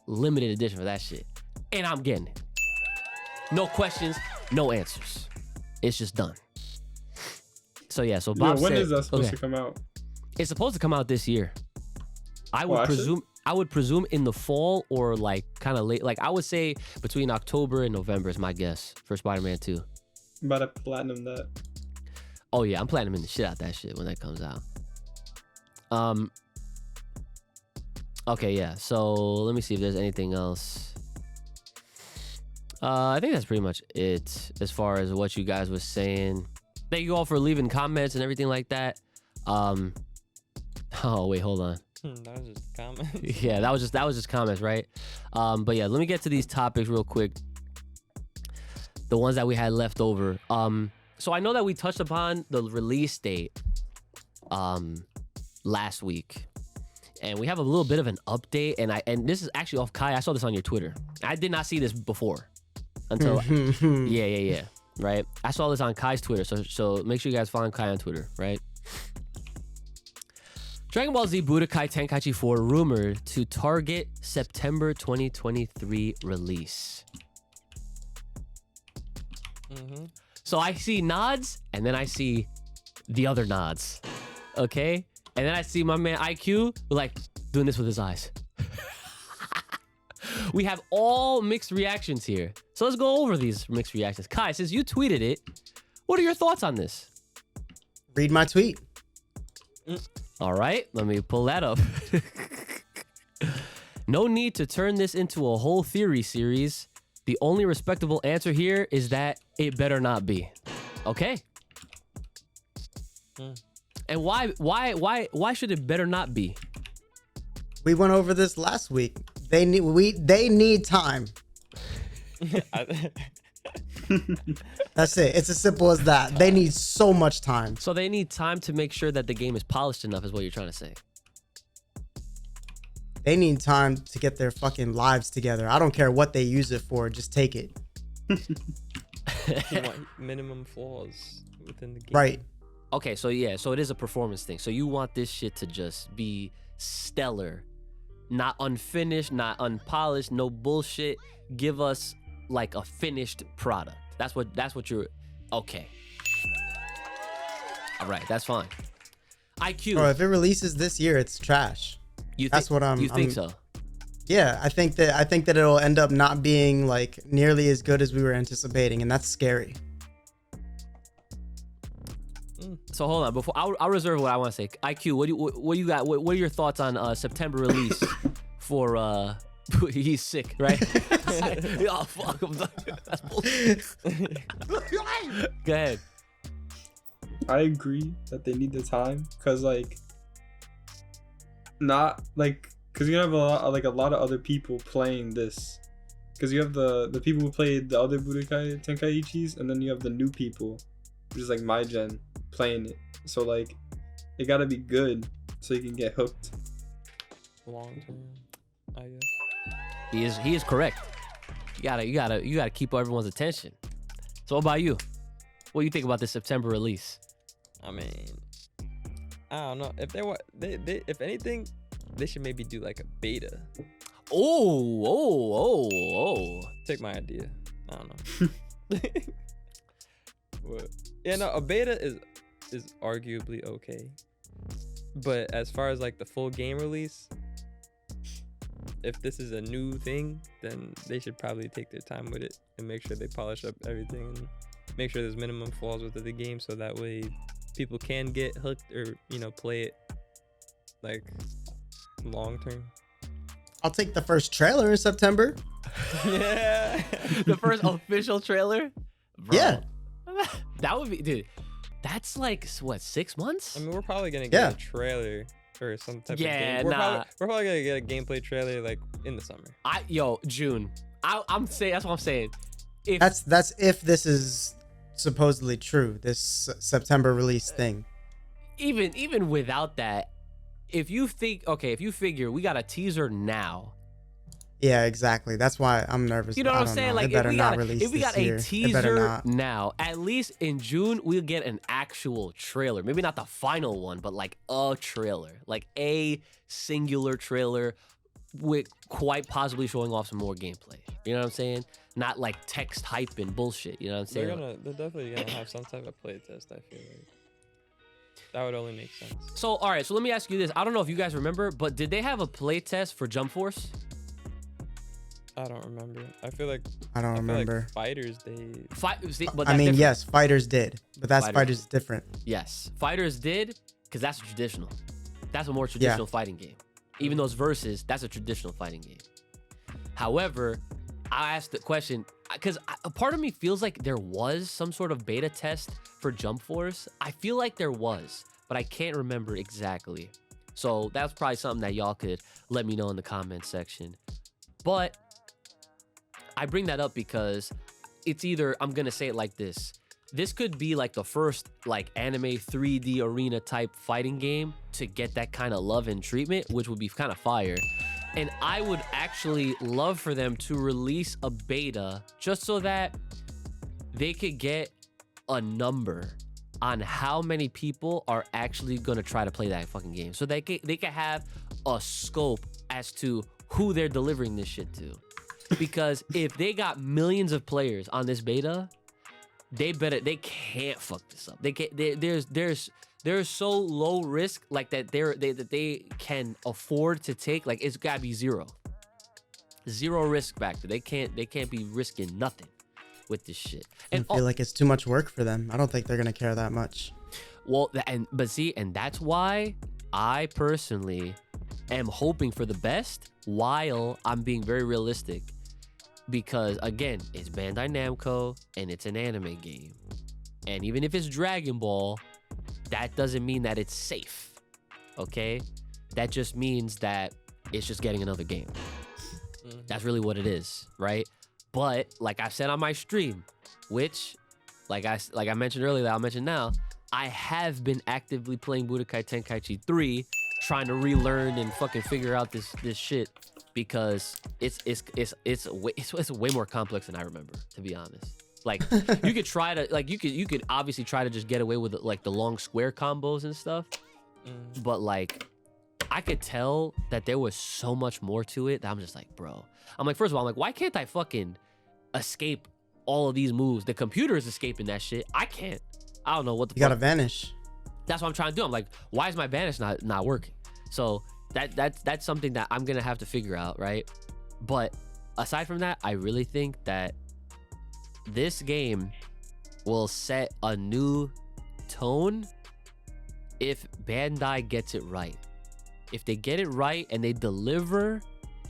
limited edition for that shit. And I'm getting it. No questions, no answers. It's just done. So yeah, so Bob when said, is that supposed to come out? It's supposed to come out this year. I would presume in the fall or like kind of late. Like I would say between October and November is my guess for Spider-Man 2. I'm about to platinum that. Oh yeah, I'm platinuming the shit out that shit when that comes out. Okay, yeah. So let me see if there's anything else. I think that's pretty much it as far as what you guys was saying. Thank you all for leaving comments and everything like that. Oh wait, hold on. That was just comments. Yeah, that was just comments, right? But yeah, let me get to these topics real quick. The ones that we had left over. So I know that we touched upon the release date last week. And we have a little bit of an update, and this is actually off Kai. I saw this on your Twitter. I did not see this before until yeah. Right? I saw this on Kai's Twitter, so make sure you guys follow Kai on Twitter, right? Dragon Ball Z Budokai Tenkaichi 4 rumored to target September 2023 release. So I see nods, and then I see the other nods, okay? And then I see my man IQ like doing this with his eyes. We have all mixed reactions here. So let's go over these mixed reactions. Kai, since you tweeted it, what are your thoughts on this? Read my tweet. All right, let me pull that up. No need to turn this into a whole theory series. The only respectable answer here is that it better not be. Okay. And why should it better not be? We went over this last week. They need time. That's it. It's as simple as that. They need so much time. So they need time to make sure that the game is polished enough, is what you're trying to say. They need time to get their fucking lives together. I don't care what they use it for. Just take it. You want minimum flaws within the game. Right. Okay, so yeah, so it is a performance thing. So you want this shit to just be stellar, not unfinished, not unpolished, no bullshit. Give us like a finished product. That's what you're. Okay. All right, that's fine. IQ. Bro, if it releases this year, it's trash. That's what I'm. You think so? Yeah, I think that it'll end up not being like nearly as good as we were anticipating, and that's scary. So hold on, before I'll reserve what I want to say. IQ, what you got? What are your thoughts on September release for? He's sick, right? Oh fuck, that's bullshit. Go ahead. I agree that they need the time, cause like, not like, cause you have a lot of other people playing this, cause you have the people who played the other Budokai Tenkaichis, and then you have the new people, which is like my gen, playing it. So like, it gotta be good so you can get hooked. Long term, I guess. He is correct. You gotta keep everyone's attention. So what about you? What do you think about this September release? I mean, I don't know. If if anything, they should maybe do like a beta. Oh. Take my idea. I don't know. What? Yeah, no, a beta is arguably okay. But as far as like the full game release, if this is a new thing, then they should probably take their time with it and make sure they polish up everything and make sure there's minimum flaws within the game, so that way people can get hooked or, you know, play it like long term. I'll take the first trailer in September. Yeah. The first official trailer? Bro, Yeah. That would be, dude. That's like what, 6 months? I mean, we're probably gonna get a trailer or some type of game. We're probably gonna get a gameplay trailer like in the summer. June. I'm saying, that's what I'm saying. If, That's if this is supposedly true, this September release thing. even without that, if you figure we got a teaser now. Yeah, exactly. That's why I'm nervous. You know what I'm saying? Like, if we got a teaser not. now, at least in June we'll get an actual trailer. Maybe not the final one, but like a trailer, like a singular trailer with quite possibly showing off some more gameplay. You know what I'm saying? Not like text hype and bullshit. You know what I'm saying? They're definitely gonna have some type of playtest. I feel like that would only make sense. So all right, so let me ask you this. I don't know if you guys remember, but did they have a playtest for Jump Force? I don't remember. I feel like remember. Like Fighters, Yes, Fighters did, but that's Fighters is different. Yes, Fighters did, because that's traditional. That's a more traditional fighting game. Even those versus, that's a traditional fighting game. However, I asked the question because a part of me feels like there was some sort of beta test for Jump Force. I feel like there was, but I can't remember exactly. So that's probably something that y'all could let me know in the comment section. But I bring that up because it's either, I'm gonna say it like this. This could be like the first like anime 3D arena type fighting game to get that kind of love and treatment, which would be kind of fire. And I would actually love for them to release a beta just so that they could get a number on how many people are actually gonna try to play that fucking game. So they can have a scope as to who they're delivering this shit to. Because if they got millions of players on this beta, they can't fuck this up. They can't. There's so low risk like that they can afford to take. Like, it's gotta be zero risk factor. They can't be risking nothing with this shit. And I feel like it's too much work for them. I don't think they're gonna care that much. Well, and that's why I personally am hoping for the best while I'm being very realistic. Because again, it's Bandai Namco and it's an anime game. And even if it's Dragon Ball, that doesn't mean that it's safe. Okay? That just means that it's just getting another game. That's really what it is, right? But like I said on my stream, which like I mentioned earlier, that I'll mention now, I have been actively playing Budokai Tenkaichi 3, trying to relearn and fucking figure out this shit because it's way more complex than I remember, to be honest. Like you could try to you could obviously try to just get away with like the long square combos and stuff, but like I could tell that there was so much more to it that I'm just like, bro. I'm like, first of all, I'm like, why can't I fucking escape all of these moves? The computer is escaping that shit. I can't. I don't know what the You gotta vanish. That's what I'm trying to do. I'm like, why is my banish not working? So that's something that I'm gonna have to figure out, right? But aside from that, I really think that this game will set a new tone if Bandai gets it right. If they get it right and they deliver,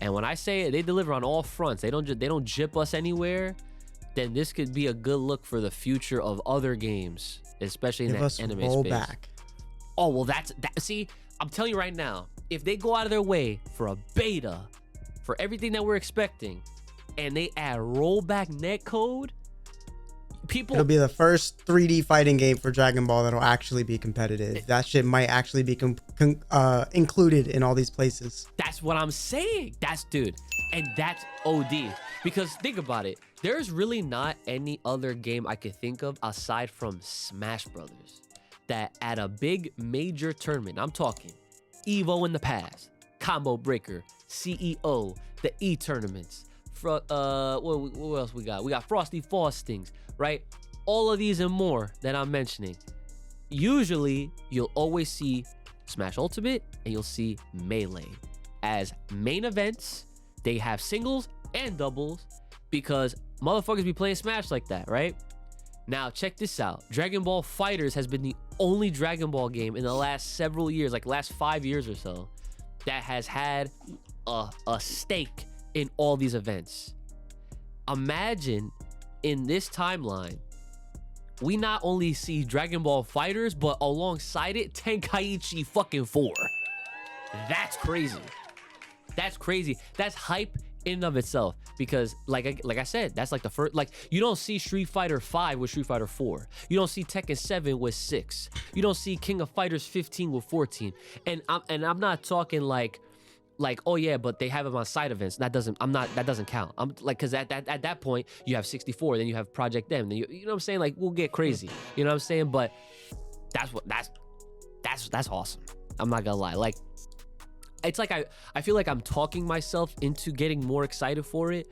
and when I say it, they deliver on all fronts, they don't jip us anywhere, then this could be a good look for the future of other games, especially in that anime space. Back. Oh, well, see, I'm telling you right now, if they go out of their way for a beta, for everything that we're expecting, and they add rollback netcode, it'll be the first 3D fighting game for Dragon Ball that'll actually be competitive. That shit might actually be included in all these places. That's what I'm saying. Dude, and that's OD. Because think about it, there's really not any other game I could think of aside from Smash Brothers that at a big major tournament, I'm talking Evo in the past, Combo Breaker, CEO, the E tournaments, what else we got? We got Frosty Faustings, right? All of these and more that I'm mentioning. Usually, you'll always see Smash Ultimate and you'll see Melee as main events. They have singles and doubles because motherfuckers be playing Smash like that, right? Now, check this out. Dragon Ball FighterZ has been the only Dragon Ball game in the last several years, like last 5 years or so, that has had a stake in all these events. Imagine in this timeline, we not only see Dragon Ball FighterZ, but alongside it, Tenkaichi fucking 4. That's crazy. That's crazy. That's hype in and of itself because like I said, that's like the first, like you don't see Street Fighter 5 with Street Fighter 4. You don't see Tekken 7 with 6. You don't see King of Fighters 15 with 14. And I'm not talking like oh yeah, but they have them on side events. That doesn't count. I'm like, cause at that point you have 64, then you have Project M, then you know what I'm saying? Like we'll get crazy. You know what I'm saying? But that's awesome. I'm not gonna lie. Like it's like I feel like I'm talking myself into getting more excited for it,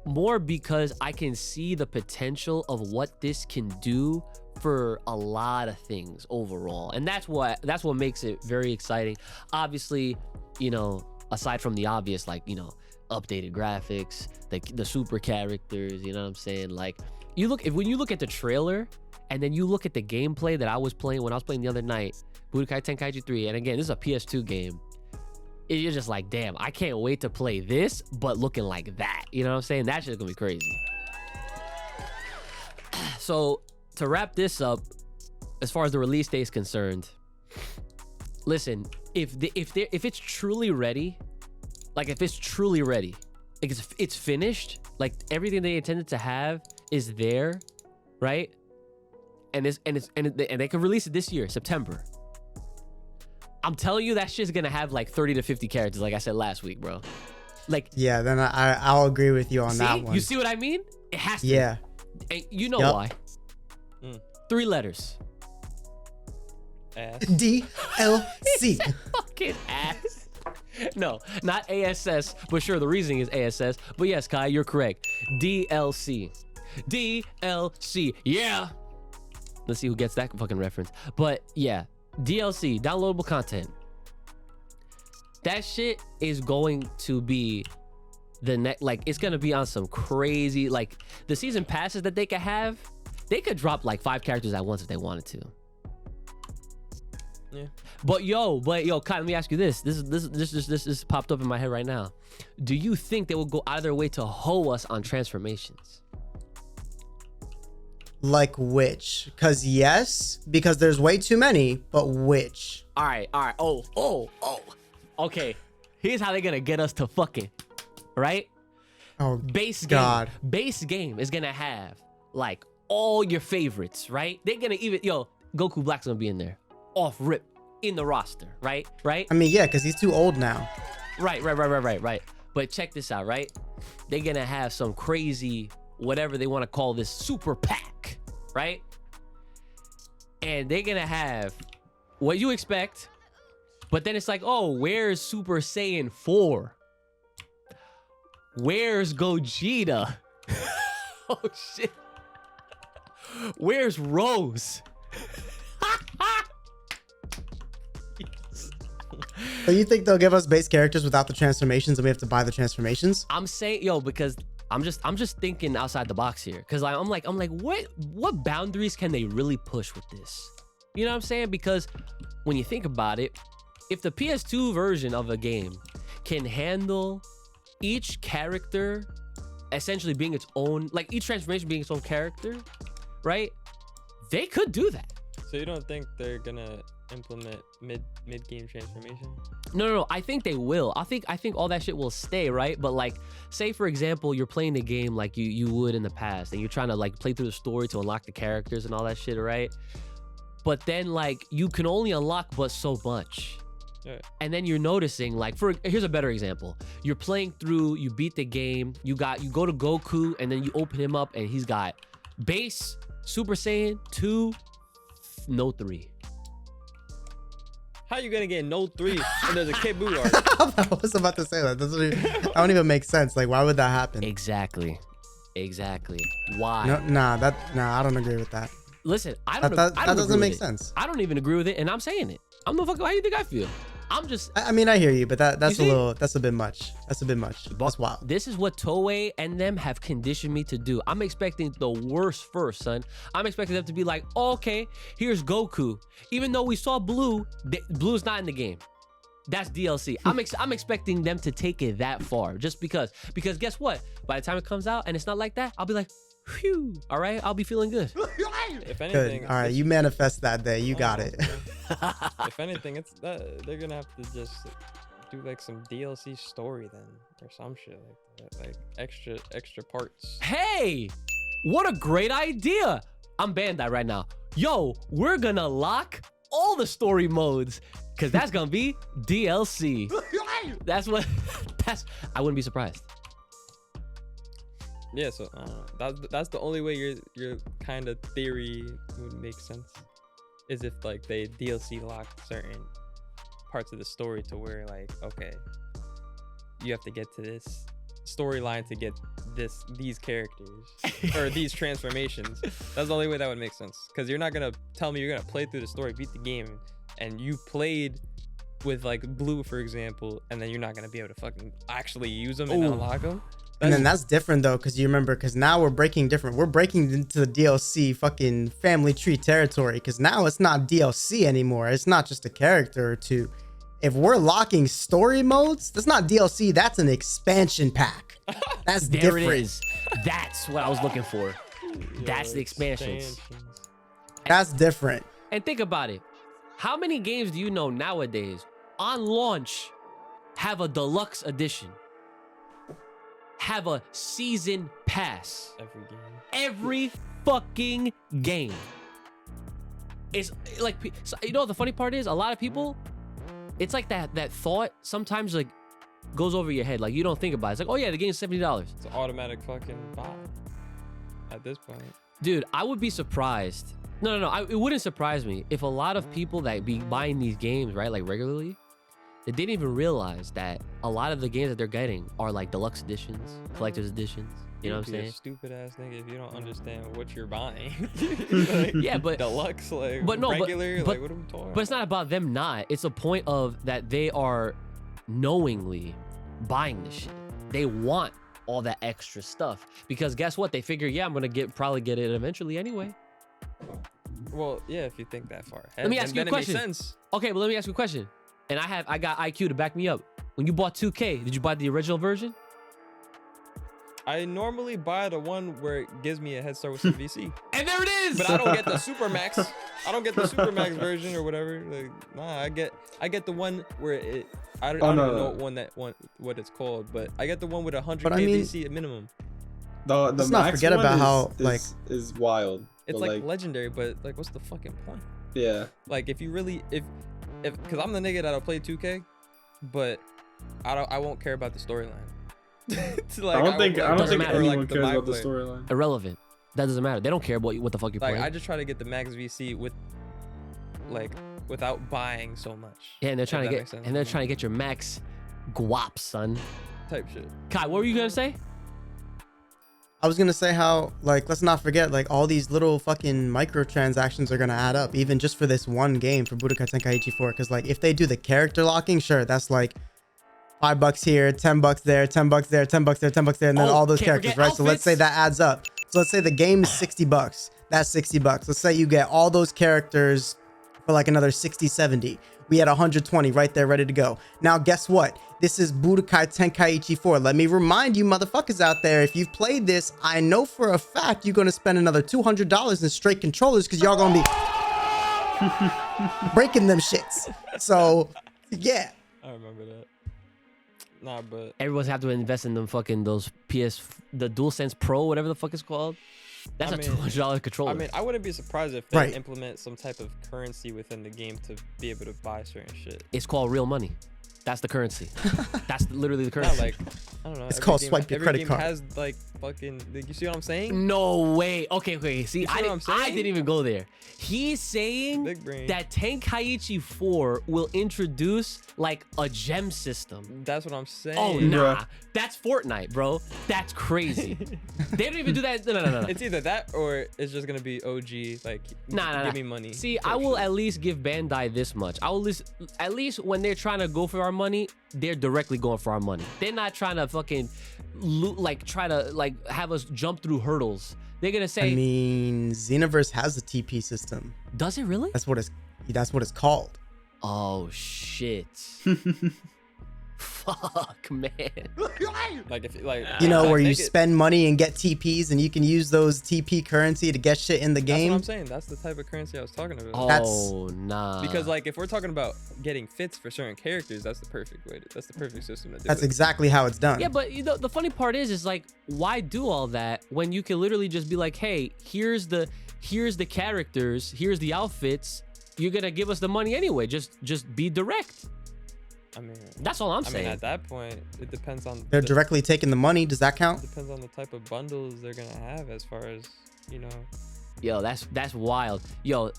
more because I can see the potential of what this can do for a lot of things overall. And that's what makes it very exciting. Obviously, you know, aside from the obvious, like, you know, updated graphics, the super characters, you know what I'm saying? Like when you look at the trailer and then you look at the gameplay that I was playing when I was playing the other night, Budokai Tenkaichi 3, and again, this is a PS2 game. You're just like, damn, I can't wait to play this, but looking like that. You know what I'm saying? That shit's gonna be crazy. So to wrap this up, as far as the release date is concerned, listen, if it's truly ready, like if it's finished, like everything they intended to have is there, right? And they can release it this year, September. I'm telling you, that shit's gonna have like 30 to 50 characters, like I said last week, bro. Like, yeah, then I'll agree with you on that one. You see what I mean? It has to. Yeah. And you know why? 3 letters. Ass. DLC. Fucking ass. No, not ASS, but sure, the reasoning is ASS. But yes, Kai, you're correct. DLC. DLC. Yeah. Let's see who gets that fucking reference. But yeah. DLC, downloadable content. That shit is going to be like it's gonna be on some crazy, like the season passes that they could have. They could drop like 5 characters at once if they wanted to. Yeah. But yo, Kai, let me ask you this. This popped up in my head right now. Do you think they will go out of their way to hoe us on transformations? Like which? Because yes, because there's way too many, but which? All right. Oh. Okay. Here's how they're gonna get us to fucking, right? Oh, base game is gonna have like all your favorites, right? They're gonna even, Goku Black's gonna be in there. Off rip. in the roster, right? Right? I mean, yeah, because he's too old now. Right. But check this out, right? They're gonna have some crazy, whatever they want to call this, super pack, right? And they're gonna have what you expect, but then it's like, oh, where's Super Saiyan 4? Where's Gogeta? Oh shit. Where's Rose? So you think they'll give us base characters without the transformations and we have to buy the transformations? I'm saying, yo, because I'm just thinking outside the box here. Cause I'm like, what boundaries can they really push with this? You know what I'm saying? Because when you think about it, if the PS2 version of a game can handle each character essentially being its own, like each transformation being its own character, right? They could do that. So you don't think they're gonna implement mid-game transformation? No. I think they will. I think all that shit will stay, right? But like, say for example, you're playing the game like you would in the past, and you're trying to like play through the story to unlock the characters and all that shit, right? But then like you can only unlock but so much. Yeah. And then you're noticing, like, here's a better example. You're playing through, you beat the game, you go to Goku, and then you open him up, and he's got base, Super Saiyan 2, no 3. How you gonna get no 3 and there's a Kid Buu arc? I was about to say that. That don't even make sense. Like, why would that happen? Exactly. Why? I don't agree with that. Listen, That doesn't make sense. I don't even agree with it, and I'm saying it. I'm the fuck. How do you think I feel? I'm just. I mean, I hear you, but that's a bit much. That's a bit much. That's wild. This is what Toei and them have conditioned me to do. I'm expecting the worst first, son. I'm expecting them to be like, oh, okay, here's Goku. Even though we saw Blue, Blue's not in the game. That's DLC. I'm expecting them to take it that far, just because guess what? By the time it comes out and it's not like that, I'll be like, phew. All right, I'll be feeling good. If anything, Good. All right, you manifest that day. You got it. If anything, it's that they're gonna have to just do like some DLC story then, or some shit like that, like extra parts. Hey, what a great idea! I'm Bandai right now. Yo, we're gonna lock all the story modes, cause that's gonna be DLC. I wouldn't be surprised. Yeah, so that's the only way your kind of theory would make sense, is if like they DLC locked certain parts of the story to where like, okay, you have to get to this storyline to get these characters or these transformations. That's the only way that would make sense, because you're not gonna tell me you're gonna play through the story, beat the game, and you played with like Blue, for example, and then you're not gonna be able to fucking actually use them and unlock them. And then that's different though, because you remember, because now we're breaking into the DLC fucking family tree territory, because now it's not DLC anymore. It's not just a character or two. If we're locking story modes, that's not DLC, that's an expansion pack. That's There different. it is. That's what I was looking for. That's the expansions. That's different. And think about it. How many games do you know nowadays on launch have a deluxe edition? Have a season pass? Every game. Every fucking game. It's like, you know what the funny part is? A lot of people, it's like that thought sometimes like goes over your head. Like you don't think about it. It's like, oh yeah, the game's $70. It's an automatic fucking buy at this point. Dude, I would be surprised. No. It wouldn't surprise me if a lot of people that be buying these games, right, like regularly, they didn't even realize that a lot of the games that they're getting are like deluxe editions, collector's editions. You know what I'm saying? Stupid ass nigga, if you don't understand what you're buying. Like, yeah, but deluxe, like, but no, regular, but, like, what am I talking but it's not about them not. It's a point of that they are knowingly buying this shit. They want all that extra stuff because guess what? They figure, yeah, I'm gonna probably get it eventually anyway. Well, yeah, if you think that far ahead. Let me ask you a then question. It makes sense. Okay, but let me ask you a question. And I got IQ to back me up. When you bought 2K, did you buy the original version? I normally buy the one where it gives me a head start with some VC. And there it is. But I don't get the Super Max. I don't get the Super Max version or whatever. Like, nah, I get the one where it. I don't know what it's called, but I get the one with 100K VC at minimum. The Let's max not forget one about is, how is wild. It's but like legendary, but like, what's the fucking point? Yeah. Like, if you really, because I'm the nigga that'll play 2K, but I won't care about the storyline. I don't think anyone like, cares about the play. storyline. Irrelevant. That doesn't matter. They don't care what the fuck you're Like playing. I just try to get the max VC without buying so much. Yeah, and they're if trying that to makes sense. get your max guap, son. Type shit. Kai, what were you gonna say? I was gonna say how, like, let's not forget, like, all these little fucking microtransactions are gonna add up, even just for this one game for Budokai Tenkaichi 4. Because, like, if they do the character locking, sure, that's like $5 here, $10 there, $10 there, $10 there, $10 there, and then all those characters, right? So let's say that adds up. So let's say the game is $60. That's $60. Let's say you get all those characters for like another 60, 70. We had 120 right there ready to go. Now, guess what? This is Budokai Tenkaichi 4. Let me remind you motherfuckers out there, if you've played this, I know for a fact you're going to spend another $200 in straight controllers because y'all going to be breaking them shits. So, yeah. I remember that. Nah, but Everyone's have to invest in them fucking the DualSense Pro, whatever the fuck it's called. That's a $200 controller. I mean, I wouldn't be surprised if they Right. implement some type of currency within the game to be able to buy certain shit. It's called real money. That's the currency. That's literally the Not currency. like, I don't know. It's every called game- swipe your every credit game card. has like fucking. You see what I'm saying? No way. Okay. See, You see what I'm I saying? didn't even go there. He's saying Big brain. that Tenkaichi 4 will introduce like a gem system. That's what I'm saying. Oh, nah. Bruh. That's Fortnite, bro. That's crazy. They don't even do that. No. It's either that or it's just gonna be OG. Like, Nah. give me money. See, type I will shit. at least give Bandai this much. I will at least when they're trying to go for our money, they're directly going for our money. They're not trying to fucking try to have us jump through hurdles. They're gonna say, I mean, Xenoverse has a TP system. does it really? That's what it's called. Oh shit. Fuck, man. Like if You know, like, where you make it- spend money and get TPs, and you can use those TP currency to get shit in the That's what game. I'm saying. That's the type of currency I was talking about. Oh nah. Because like if we're talking about getting fits for certain characters, that's the perfect way. That's the perfect system to do That's it. exactly how it's done. yeah, but you know, the funny part is like, why do all that when you can literally just be like, hey, here's the characters, here's the outfits. You're gonna give us the money anyway. Just be direct. I mean, That's all I'm I saying. mean, at that point, it depends on. They're directly taking the money. Does that count? Depends on the type of bundles they're gonna have, as far as you know. Yo, that's wild. Yo,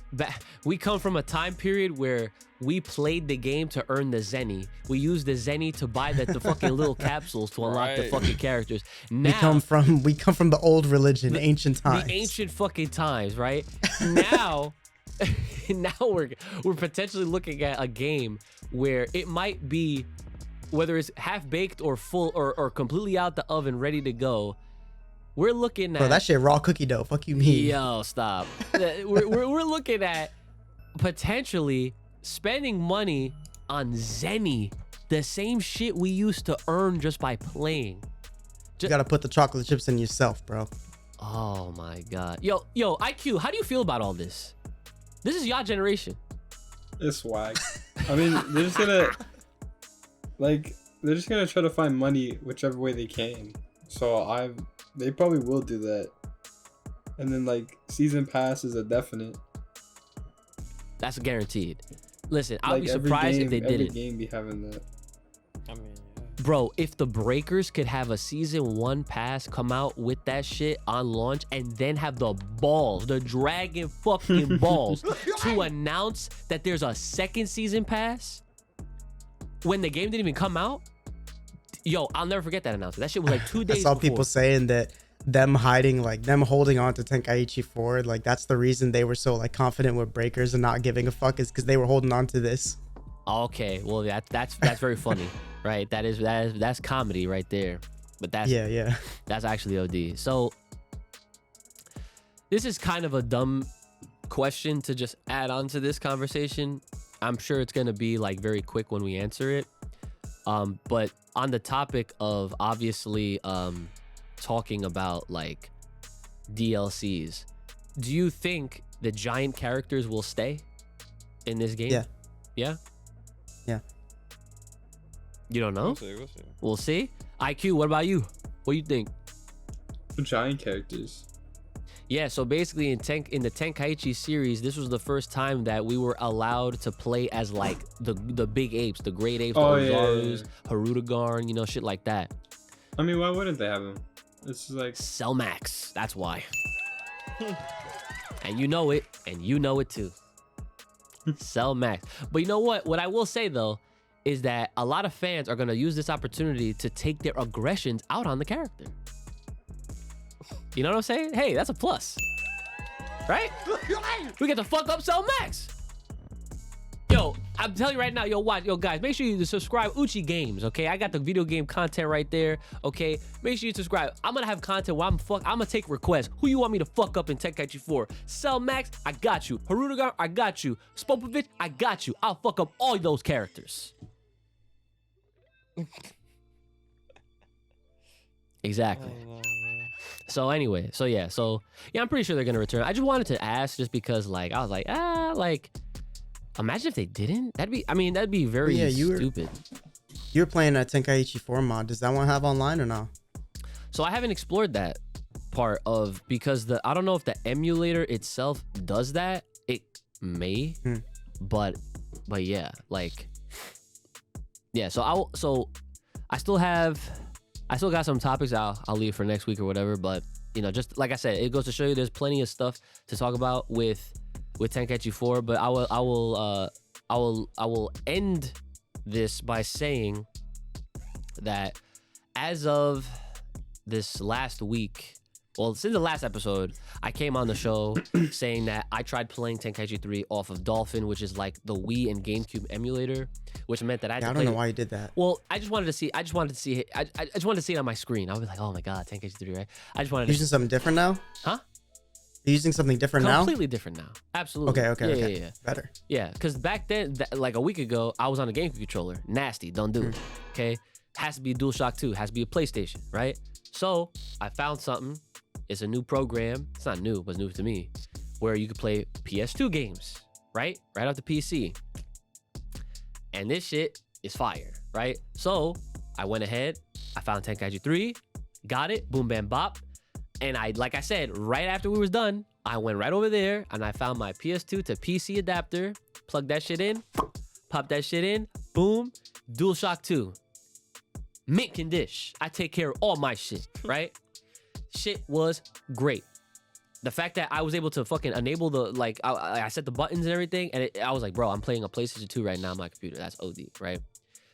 we come from a time period where we played the game to earn the Zenny. We used the Zenny to buy the fucking little capsules to unlock the Right. fucking characters. We Now, come from the old religion, ancient times. the ancient fucking times, right? Now, now we're potentially looking at a game where it might be, whether it's half baked or full or completely out the oven, ready to go. We're looking at Bro, that shit raw cookie dough. Fuck you mean? Yo, stop. we're looking at potentially spending money on Zenny, the same shit we used to earn just by playing. You gotta put the chocolate chips in yourself, bro. Oh my god. Yo, IQ, how do you feel about all this? This is your generation. It's swag. I mean, they're just gonna try to find money whichever way they can. So they probably will do that. And then like season pass is a definite. That's guaranteed. Listen, I would Like be every surprised if they every didn't. game be having that. I mean, Bro, if the Breakers could have a season 1 pass come out with that shit on launch and then have the balls, the dragon fucking balls to announce that there's a second season pass when the game didn't even come out. Yo, I'll never forget that announcement. That shit was like 2 I days saw before. people saying that them holding on to Tenkaichi 4, like that's the reason they were so like confident with Breakers and not giving a fuck is because they were holding on to this. Okay, well that's very funny, right? That's comedy right there. But that's Yeah. That's actually OD. So this is kind of a dumb question to just add on to this conversation. I'm sure it's gonna be like very quick when we answer it. But on the topic of obviously talking about like DLCs, do you think the giant characters will stay in this game? Yeah. Yeah? Yeah. You don't know? we'll see. We'll see. IQ, what about you? What do you think? For giant characters. Yeah, so basically in the Tenkaichi series, this was the first time that we were allowed to play as like the big apes, the great apes, the Ozarus, Harudagarn, you know, shit like that. I mean, why wouldn't they have him? It's like Cell Max, that's why. And you know it, and you know it too. Cell Max. But you know what? What I will say though is that a lot of fans are gonna use this opportunity to take their aggressions out on the character. You know what I'm saying? Hey, that's a plus. Right? We get to fuck up Cell Max. Yo, I'm telling you right now, yo, guys, make sure you subscribe Uchi Games, okay? I got the video game content right there, okay? Make sure you subscribe. I'm gonna have content where I'm gonna take requests. Who you want me to fuck up in Tenkaichi 4? Cell Max, I got you. Harudagar, I got you. Spopovich, I got you. I'll fuck up all those characters. Exactly. So anyway, yeah, I'm pretty sure they're gonna return. I just wanted to ask just because like I was like, imagine if they didn't. That'd be very stupid. You were playing a Tenkaichi 4 mod. Does that one have online or no? So I haven't explored that part of because I don't know if the emulator itself does that. It may, but yeah, like yeah. So I still got some topics I'll leave for next week or whatever. But you know, just like I said, it goes to show you there's plenty of stuff to talk about with Tenkaichi 4. But I will end this by saying that as of this last week, well, since the last episode, I came on the show saying that I tried playing Tenkaichi 3 off of Dolphin, which is like the Wii and GameCube emulator, which meant that I had to I play. don't know why you did that. Well, I just wanted to see it on my screen. I was like, oh my god, Tenkaichi 3, right? I just wanted to Using something different now? Huh? You're using something different now? Completely different now. Absolutely. Okay. Yeah. Better. Yeah, because back then, like a week ago, I was on a GameCube controller. Nasty, don't do it. Okay? Has to be a DualShock 2. Has to be a PlayStation, right? So I found something. It's a new program. It's not new, but it's new to me, where you could play PS2 games, right? Right off the PC. And this shit is fire, right? So I went ahead. I found Tenkaichi 3. Got it. Boom, bam, bop. And like I said, right after we was done, I went right over there and I found my PS2 to PC adapter, plugged that shit in, popped that shit in, boom, DualShock 2. Mint condition. I take care of all my shit, right? Shit was great. The fact that I was able to fucking enable the, like, I set the buttons and everything, and I was like, bro, I'm playing a PlayStation 2 right now on my computer. That's OD, right?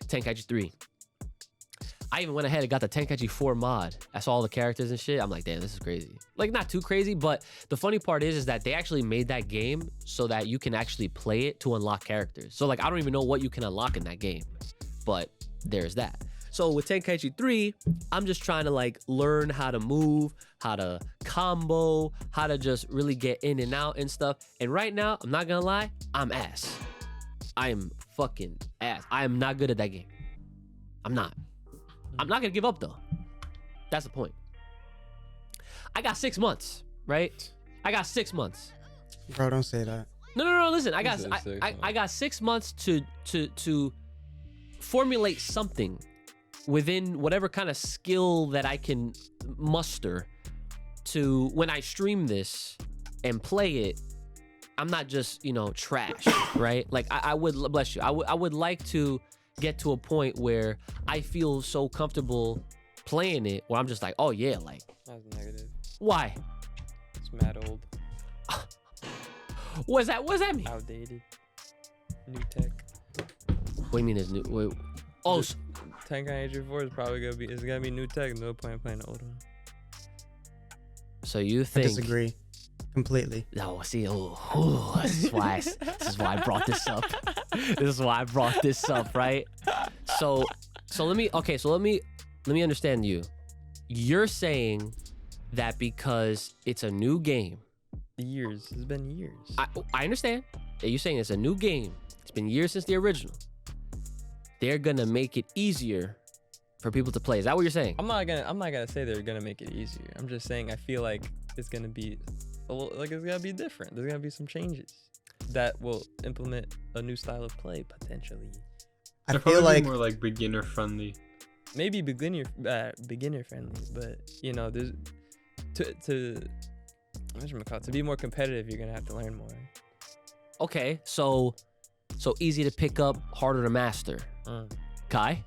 Tenkaichi 3. I even went ahead and got the Tenkaichi 4 mod. I saw all the characters and shit. I'm like, damn, this is crazy. Like, not too crazy, but the funny part is that they actually made that game so that you can actually play it to unlock characters. So, like, I don't even know what you can unlock in that game, but there's that. So with Tenkaichi 3, I'm just trying to like learn how to move, how to combo, how to just really get in and out and stuff. And right now, I'm not gonna lie, I'm ass. I am fucking ass. I am not good at that game. I'm not gonna give up though. That's the point. I got 6 months, right? I got 6 months. Bro, don't say that. No. Listen, I got 6 months to formulate something within whatever kind of skill that I can muster to when I stream this and play it, I'm not just, you know, trash, right? Like I would, bless you. I would like to get to a point where I feel so comfortable playing it where I'm just like, oh yeah, like. That's negative. Why? It's mad old. What does that mean? Outdated. New tech. What do you mean is new? Wait. Oh. Tenkaichi 4 is probably gonna be new tech. No point playing the old one. So you I think? disagree completely. No, see, this is why I brought this up. This is why I brought this up, right? So let me understand you. You're saying that because it's a new game. Years. It's been years. I understand. You're saying it's a new game. It's been years since the original. They're gonna make it easier for people to play. Is that what you're saying? I'm not gonna say they're gonna make it easier. I'm just saying I feel like it's gonna be it's gonna be different. There's gonna be some changes that will implement a new style of play potentially. I feel like more like beginner friendly. Maybe beginner friendly, but you know, there's to To be more competitive, you're gonna have to learn more. Okay, so easy to pick up, harder to master. Kai?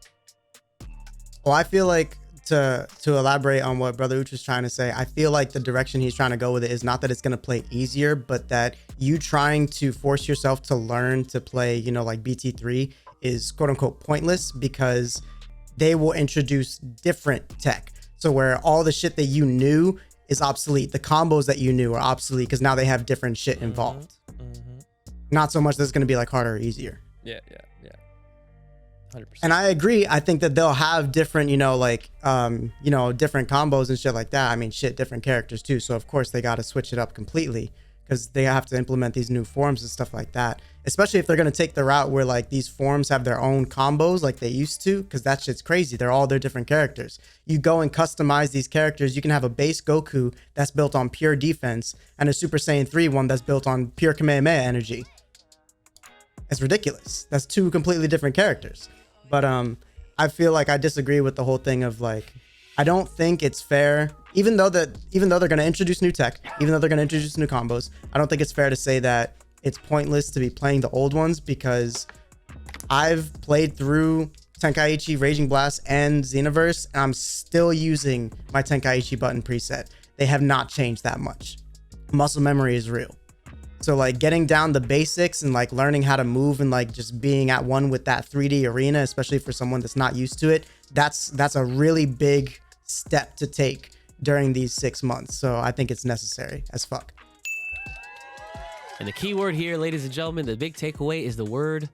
Well, I feel like to elaborate on what Brother Uch is trying to say, I feel like the direction he's trying to go with it is not that it's going to play easier, but that you trying to force yourself to learn to play, you know, like BT3 is quote unquote pointless because they will introduce different tech. So where all the shit that you knew is obsolete, the combos that you knew are obsolete because now they have different shit involved. Not so much that it's going to be like harder or easier. Yeah. 100%. And I agree. I think that they'll have different, like, different combos and shit like that. I mean, different characters too. So of course they got to switch it up completely because they have to implement these new forms and stuff like that. Especially if they're going to take the route where like these forms have their own combos like they used to, because that shit's crazy. They're all their different characters. You go and customize these characters. You can have a base Goku that's built on pure defense and a Super Saiyan 3 one that's built on pure Kamehameha energy. It's ridiculous. That's two completely different characters. But I feel like I disagree with the whole thing of like, I don't think it's fair, even though they're going to introduce new tech, even though they're going to introduce new combos, I don't think it's fair to say that it's pointless to be playing the old ones because I've played through Tenkaichi, Raging Blast, and Xenoverse, and I'm still using my Tenkaichi button preset. They have not changed that much. Muscle memory is real. So like getting down the basics and like learning how to move and like just being at one with that 3D arena, especially for someone that's not used to it, that's a really big step to take during these 6 months. So I think it's necessary as fuck. And the key word here, ladies and gentlemen, the big takeaway is the word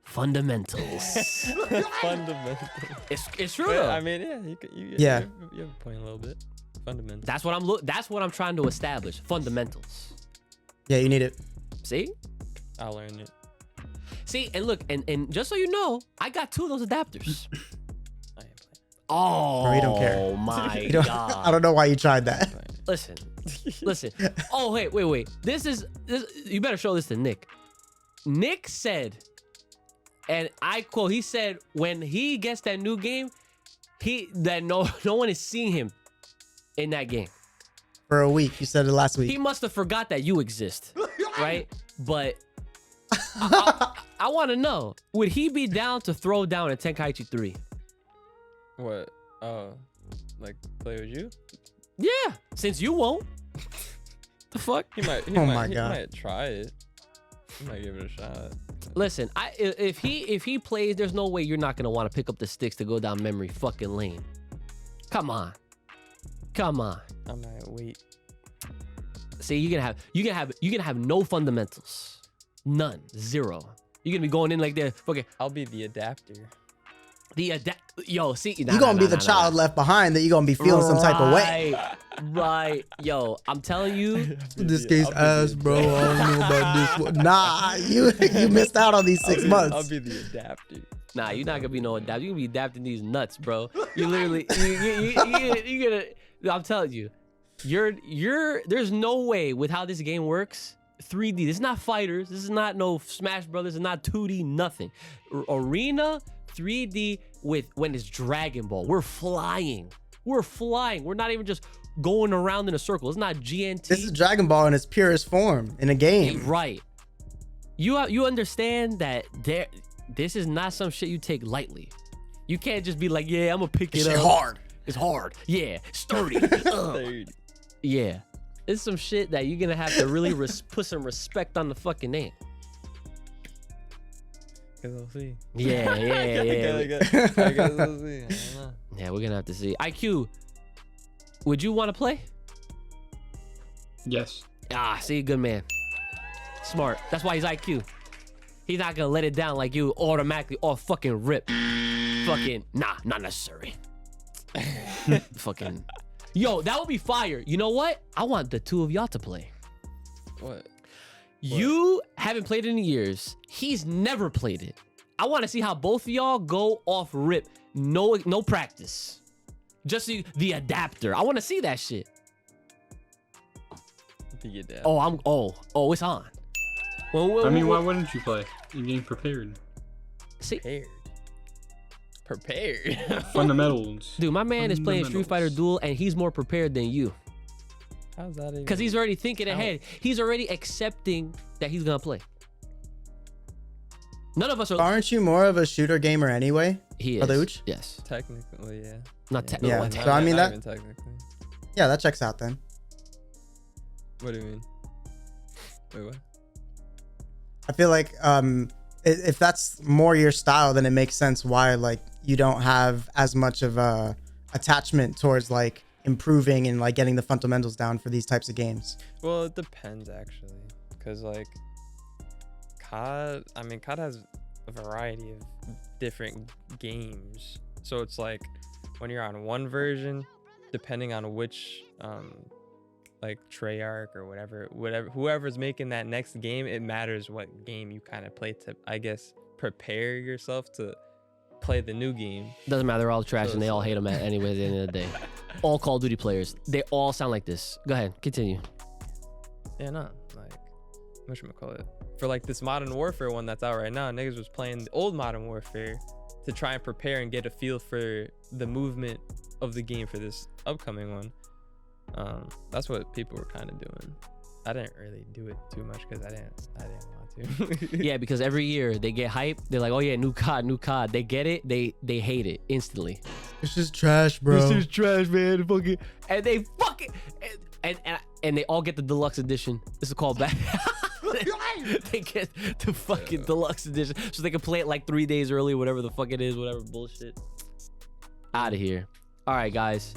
fundamentals. Fundamentals. It's true though. I mean, you have a point a little bit. Fundamentals. That's what I'm trying to establish. Fundamentals. Yeah, you need it. See? I'll learn it. See, and look, and just so you know, I got 2 of those adapters. I am playing. Oh, Bro, you don't care. My God. I God. don't know why you tried that. Listen. Oh, wait. This. You better show this to Nick. Nick said, and I quote, he said, when he gets that new game, no one is seeing him in that game. For a week. You said it last week. He must have forgot that you exist, right? But I want to know, would he be down to throw down a Tenkaichi 3? What? Like play with you? Yeah, since you won't. The fuck? He might. Oh my He God. might try it. He might give it a shot. Listen, if he plays, there's no way you're not gonna want to pick up the sticks to go down memory fucking lane. Come on. I might wait. See, you can have no fundamentals, none, 0. You're gonna be going in like that. Okay, I'll be the adapter. Yo, see, You're gonna be the child left behind that you're gonna be feeling some type of way. Right. Yo, I'm telling you. This game's ass, bro. I don't know about this one. Nah, you missed out on these 6 months. I'll be the adapter. Nah, you're not gonna be no adapter. You're gonna be adapting these nuts, bro. You literally, you gonna. I'm telling you, there's no way with how this game works. 3D. This is not fighters. This is not no Smash Brothers. It's not 2D. Nothing. Arena 3D when it's Dragon Ball. We're flying. We're not even just going around in a circle. It's not GNT. This is Dragon Ball in its purest form in a game. Right. You understand that this is not some shit you take lightly. You can't just be like, yeah, I'm gonna pick it up. Hard. It's hard. Yeah. Sturdy. Yeah. It's some shit that you're gonna have to really put some respect on the fucking name. Cause we'll see. Yeah. I guess we'll see. I don't know. Yeah, we're gonna have to see. IQ, would you want to play? Yes. See, good man. Smart. That's why he's IQ. He's not gonna let it down like you automatically all fucking rip. Fucking, nah, not necessary. Fucking. Yo, that would be fire. You know what? I want the 2 of y'all to play. What? You haven't played it in years. He's never played it. I want to see how both of y'all go off rip. No practice. Just the adapter. I want to see that shit. The adapter. Oh, it's on. I mean, why wouldn't you play? You're getting prepared. See, Prepared. Fundamentals. dude, my man is playing Street Fighter Duel, and he's more prepared than you. How's that even? Because he's already thinking ahead. He's already accepting that he's gonna play. None of us are. Aren't you more of a shooter gamer anyway? He is. Brother Ooch? Yes. Technically, yeah. Not technically. Yeah, Not so I mean not that- even technically. Yeah, that checks out then. What do you mean? Wait, what? I feel like if that's more your style, then it makes sense why like you don't have as much of a attachment towards like improving and like getting the fundamentals down for these types of games. Well, it depends actually, because like COD, I mean COD has a variety of different games, so it's like when you're on one version, depending on which like Treyarch or whatever whoever's making that next game, it matters what game you kind of play to, I guess, prepare yourself to play the new game. Doesn't matter. They're all trash and they all hate him anyway at the end of the day. All Call of Duty players. They all sound like this. Go ahead. Continue. Yeah, no, like whatchamacallit, for like this Modern Warfare one that's out right now, niggas was playing the old Modern Warfare to try and prepare and get a feel for the movement of the game for this upcoming one. That's what people were kind of doing. I didn't really do it too much because I didn't want to. Yeah, because every year they get hype. They're like, oh yeah, new COD. They get it. They hate it instantly. It's just trash, bro. This is trash, man. Fucking, and they fucking and they all get the deluxe edition. This is called back. They get the fucking deluxe edition so they can play it like 3 days early, whatever the fuck it is, whatever bullshit. Out of here. All right, guys.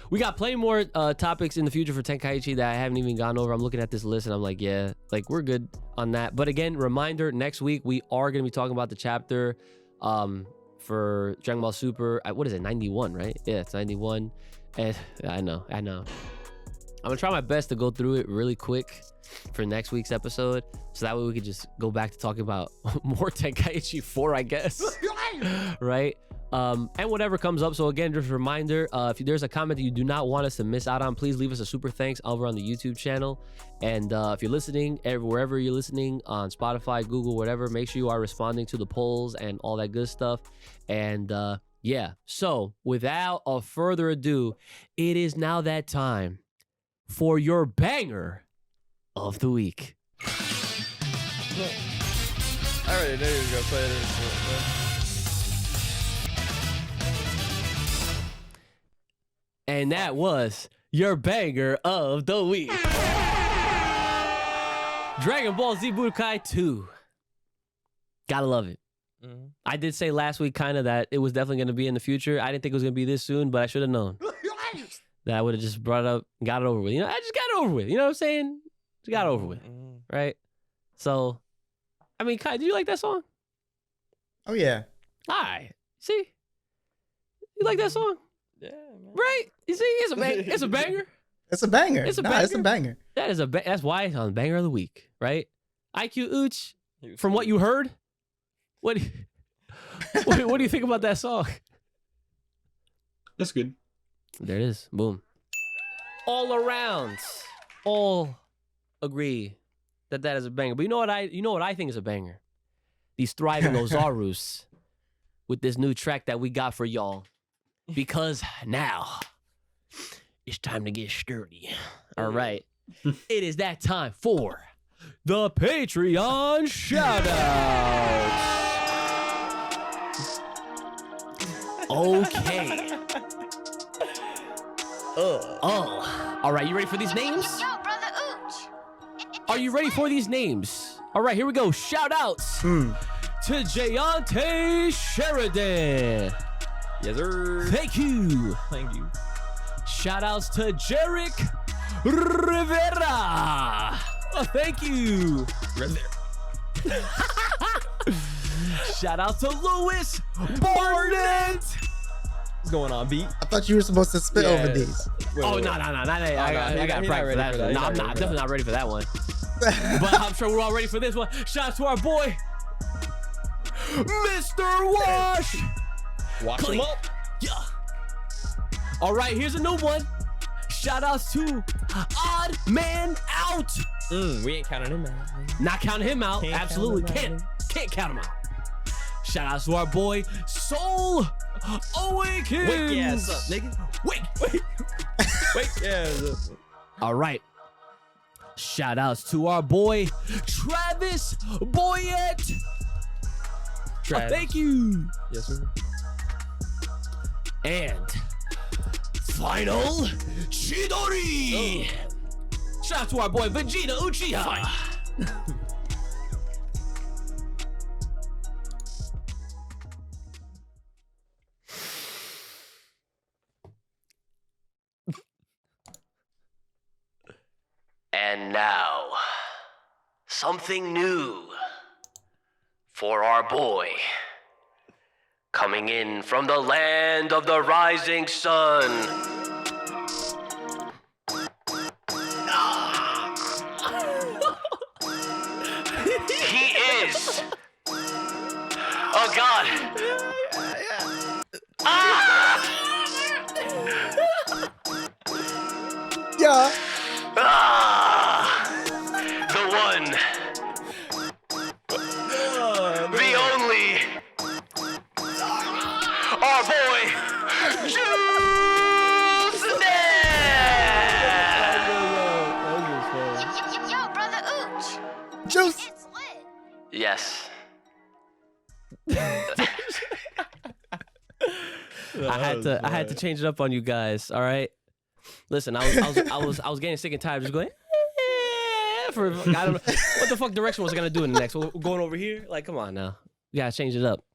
We got plenty more topics in the future for Tenkaichi that I haven't even gone over. I'm looking at this list and I'm like, yeah, like we're good on that. But again, reminder, next week we are going to be talking about the chapter for Dragon Ball Super. What is it, 91, right? Yeah, it's 91. And I know. I'm going to try my best to go through it really quick for next week's episode. So that way we could just go back to talking about more Tenkaichi 4, I guess. Right? And whatever comes up. So again, just a reminder, if there's a comment that you do not want us to miss out on, please leave us a super thanks over on the YouTube channel. And if you're listening, wherever you're listening, on Spotify, Google, whatever, make sure you are responding to the polls and all that good stuff. And yeah, so without a further ado, it is now that time for your banger of the week. I already knew you were gonna play it. And that was your banger of the week. Dragon Ball Z Budokai 2. Gotta love it. Mm-hmm. I did say last week kind of that it was definitely going to be in the future. I didn't think it was going to be this soon, but I should have known. That I would have just brought it up, got it over with. You know, I just got it over with. You know what I'm saying? Just got it over with. Right? So, I mean, Kai, do you like that song? Oh yeah. All right. See? You like that song? Yeah, man. Right? You see? It's a banger. It's a banger. It's a banger. It's a It's a banger. banger. That's why it's on banger of the week, right? IQ Ooch, from what you heard, what do you think about that song? That's good. There it is. Boom. All around, all agree that is a banger. But you know what I think is a banger? These thriving Ozarus with this new track that we got for y'all. Because now it's time to get sturdy. All right. It is that time for the Patreon shoutouts. Okay. All right, you ready for these names? Yo, brother Ooch. Are you ready for these names? All right, here we go. Shout outs to Jayante Sheridan. Yes, sir. Thank you. Thank you. Shout outs to Jarek Rivera. Oh, thank you. Right there. Shout out to Louis Barnett. What's going on, beat? I thought you were supposed to spit over these. Oh, no. I got practice for that. No, I'm definitely not ready for that one. But I'm sure we're all ready for this one. Shout out to our boy, Mr. Wash. Wash Clean. them up. Yeah. All right, here's a new one. Shout outs to Odd Man Out. We ain't counting him out. Man. Not counting him out. Can't Absolutely count him out, can't count him out. Shout outs to our boy Soul Awakens. Wake your ass up, nigga. Wake. Wake your ass up. All right. Shout outs to our boy, Travis Boyette. Travis. Thank you. Yes, sir. And final Chidori. Shout out to our boy, Vegeta Uchiha. And now, something new for our boy. Coming in from the land of the rising sun. He is. Oh God. Yeah. The one. The only. Our boy. Juice Yo, brother Ooch. Juice. It's lit. Yes. I had to change it up on you guys. All right. Listen, I was getting sick and tired of just going. For I don't know what the fuck direction was I gonna do in the next. We're going over here. Like, come on now. You gotta change it up.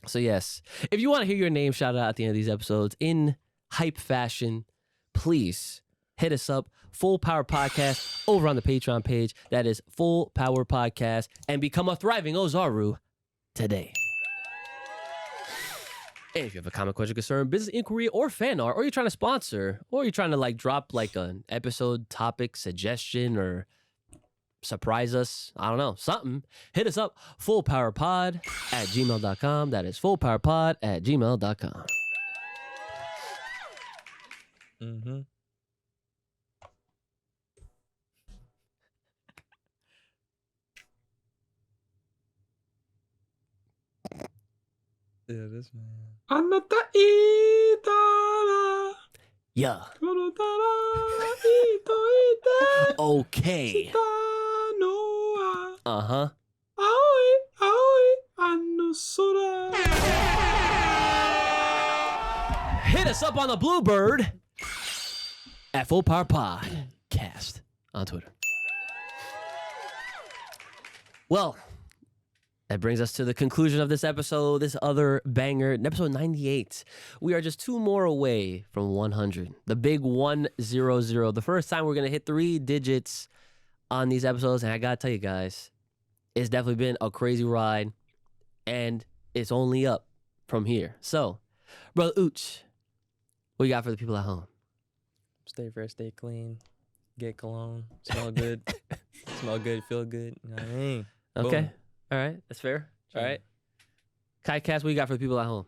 So yes, if you want to hear your name shouted out at the end of these episodes in hype fashion, please hit us up. Full Power Podcast over on the Patreon page. That is Full Power Podcast, and become a thriving Ozaru today. And if you have a comment, question, concern, business inquiry, or fan art, or you're trying to sponsor, or you're trying to like drop like an episode topic suggestion or surprise us, I don't know, something, hit us up, fullpowerpod@gmail.com. That is fullpowerpod@gmail.com. Mm-hmm. Yeah, this man. Anata itara. Yeah. Korotara ito ite. Okay. Tanoa. Uh-huh. Aoi, aoi, ano sora. Hit us up on the Bluebird at Full Power Podcast on Twitter. Well, that brings us to the conclusion of this episode, this other banger, episode 98. We are just 2 more away from 100. The big 100. The first time we're going to hit 3 digits on these episodes. And I got to tell you guys, it's definitely been a crazy ride. And it's only up from here. So, Brother Ooch, what you got for the people at home? Stay fresh, stay clean, get cologne, smell good, smell good, feel good. You know what I mean? Okay. Boom. All right. That's fair. All Sure. right. Kai Cass, what you got for the people at home?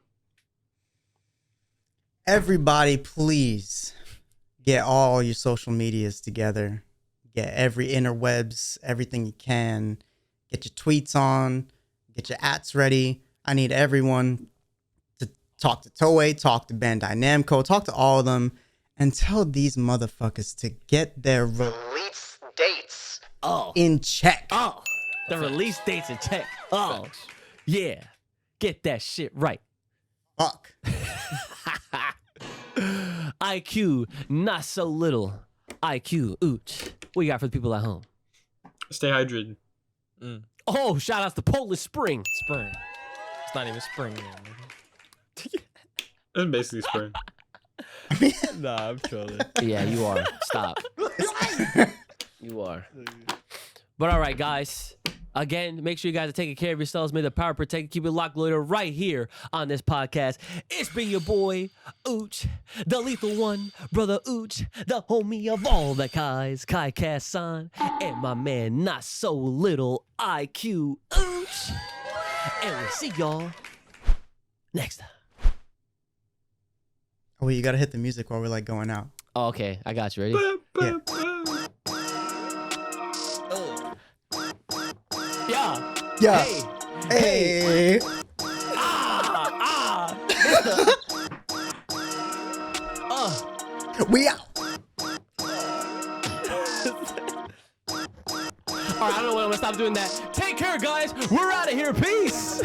Everybody, please get all your social medias together. Get every interwebs, everything you can. Get your tweets on. Get your ats ready. I need everyone to talk to Toei, talk to Bandai Namco, talk to all of them, and tell these motherfuckers to get their release dates in check. Oh, the release dates in check. Oh, Facts. yeah. Get that shit right. Fuck. IQ, not so little. IQ, Ooch. What you got for the people at home? Stay hydrated. Oh, shout out to Polish Spring. Spring. It's not even spring yet. It's basically spring. Nah, I'm trolling. Yeah, you are. Stop. You are. But all right, guys. Again, make sure you guys are taking care of yourselves. May the power protect you. Keep it locked, loyal, right here on this podcast. It's been your boy, Ooch, the lethal one, Brother Ooch, the homie of all the Kais, Kai Kassan, and my man, not so little, IQ Ooch. And we'll see y'all next time. Oh, wait, you gotta hit the music while we're like going out. Oh, okay, I got you. Ready? Yeah. Yeah. Yeah. Hey. Hey. Ah. We out. All right, I don't know when I'm gonna stop doing that. Take care, guys. We're out of here. Peace.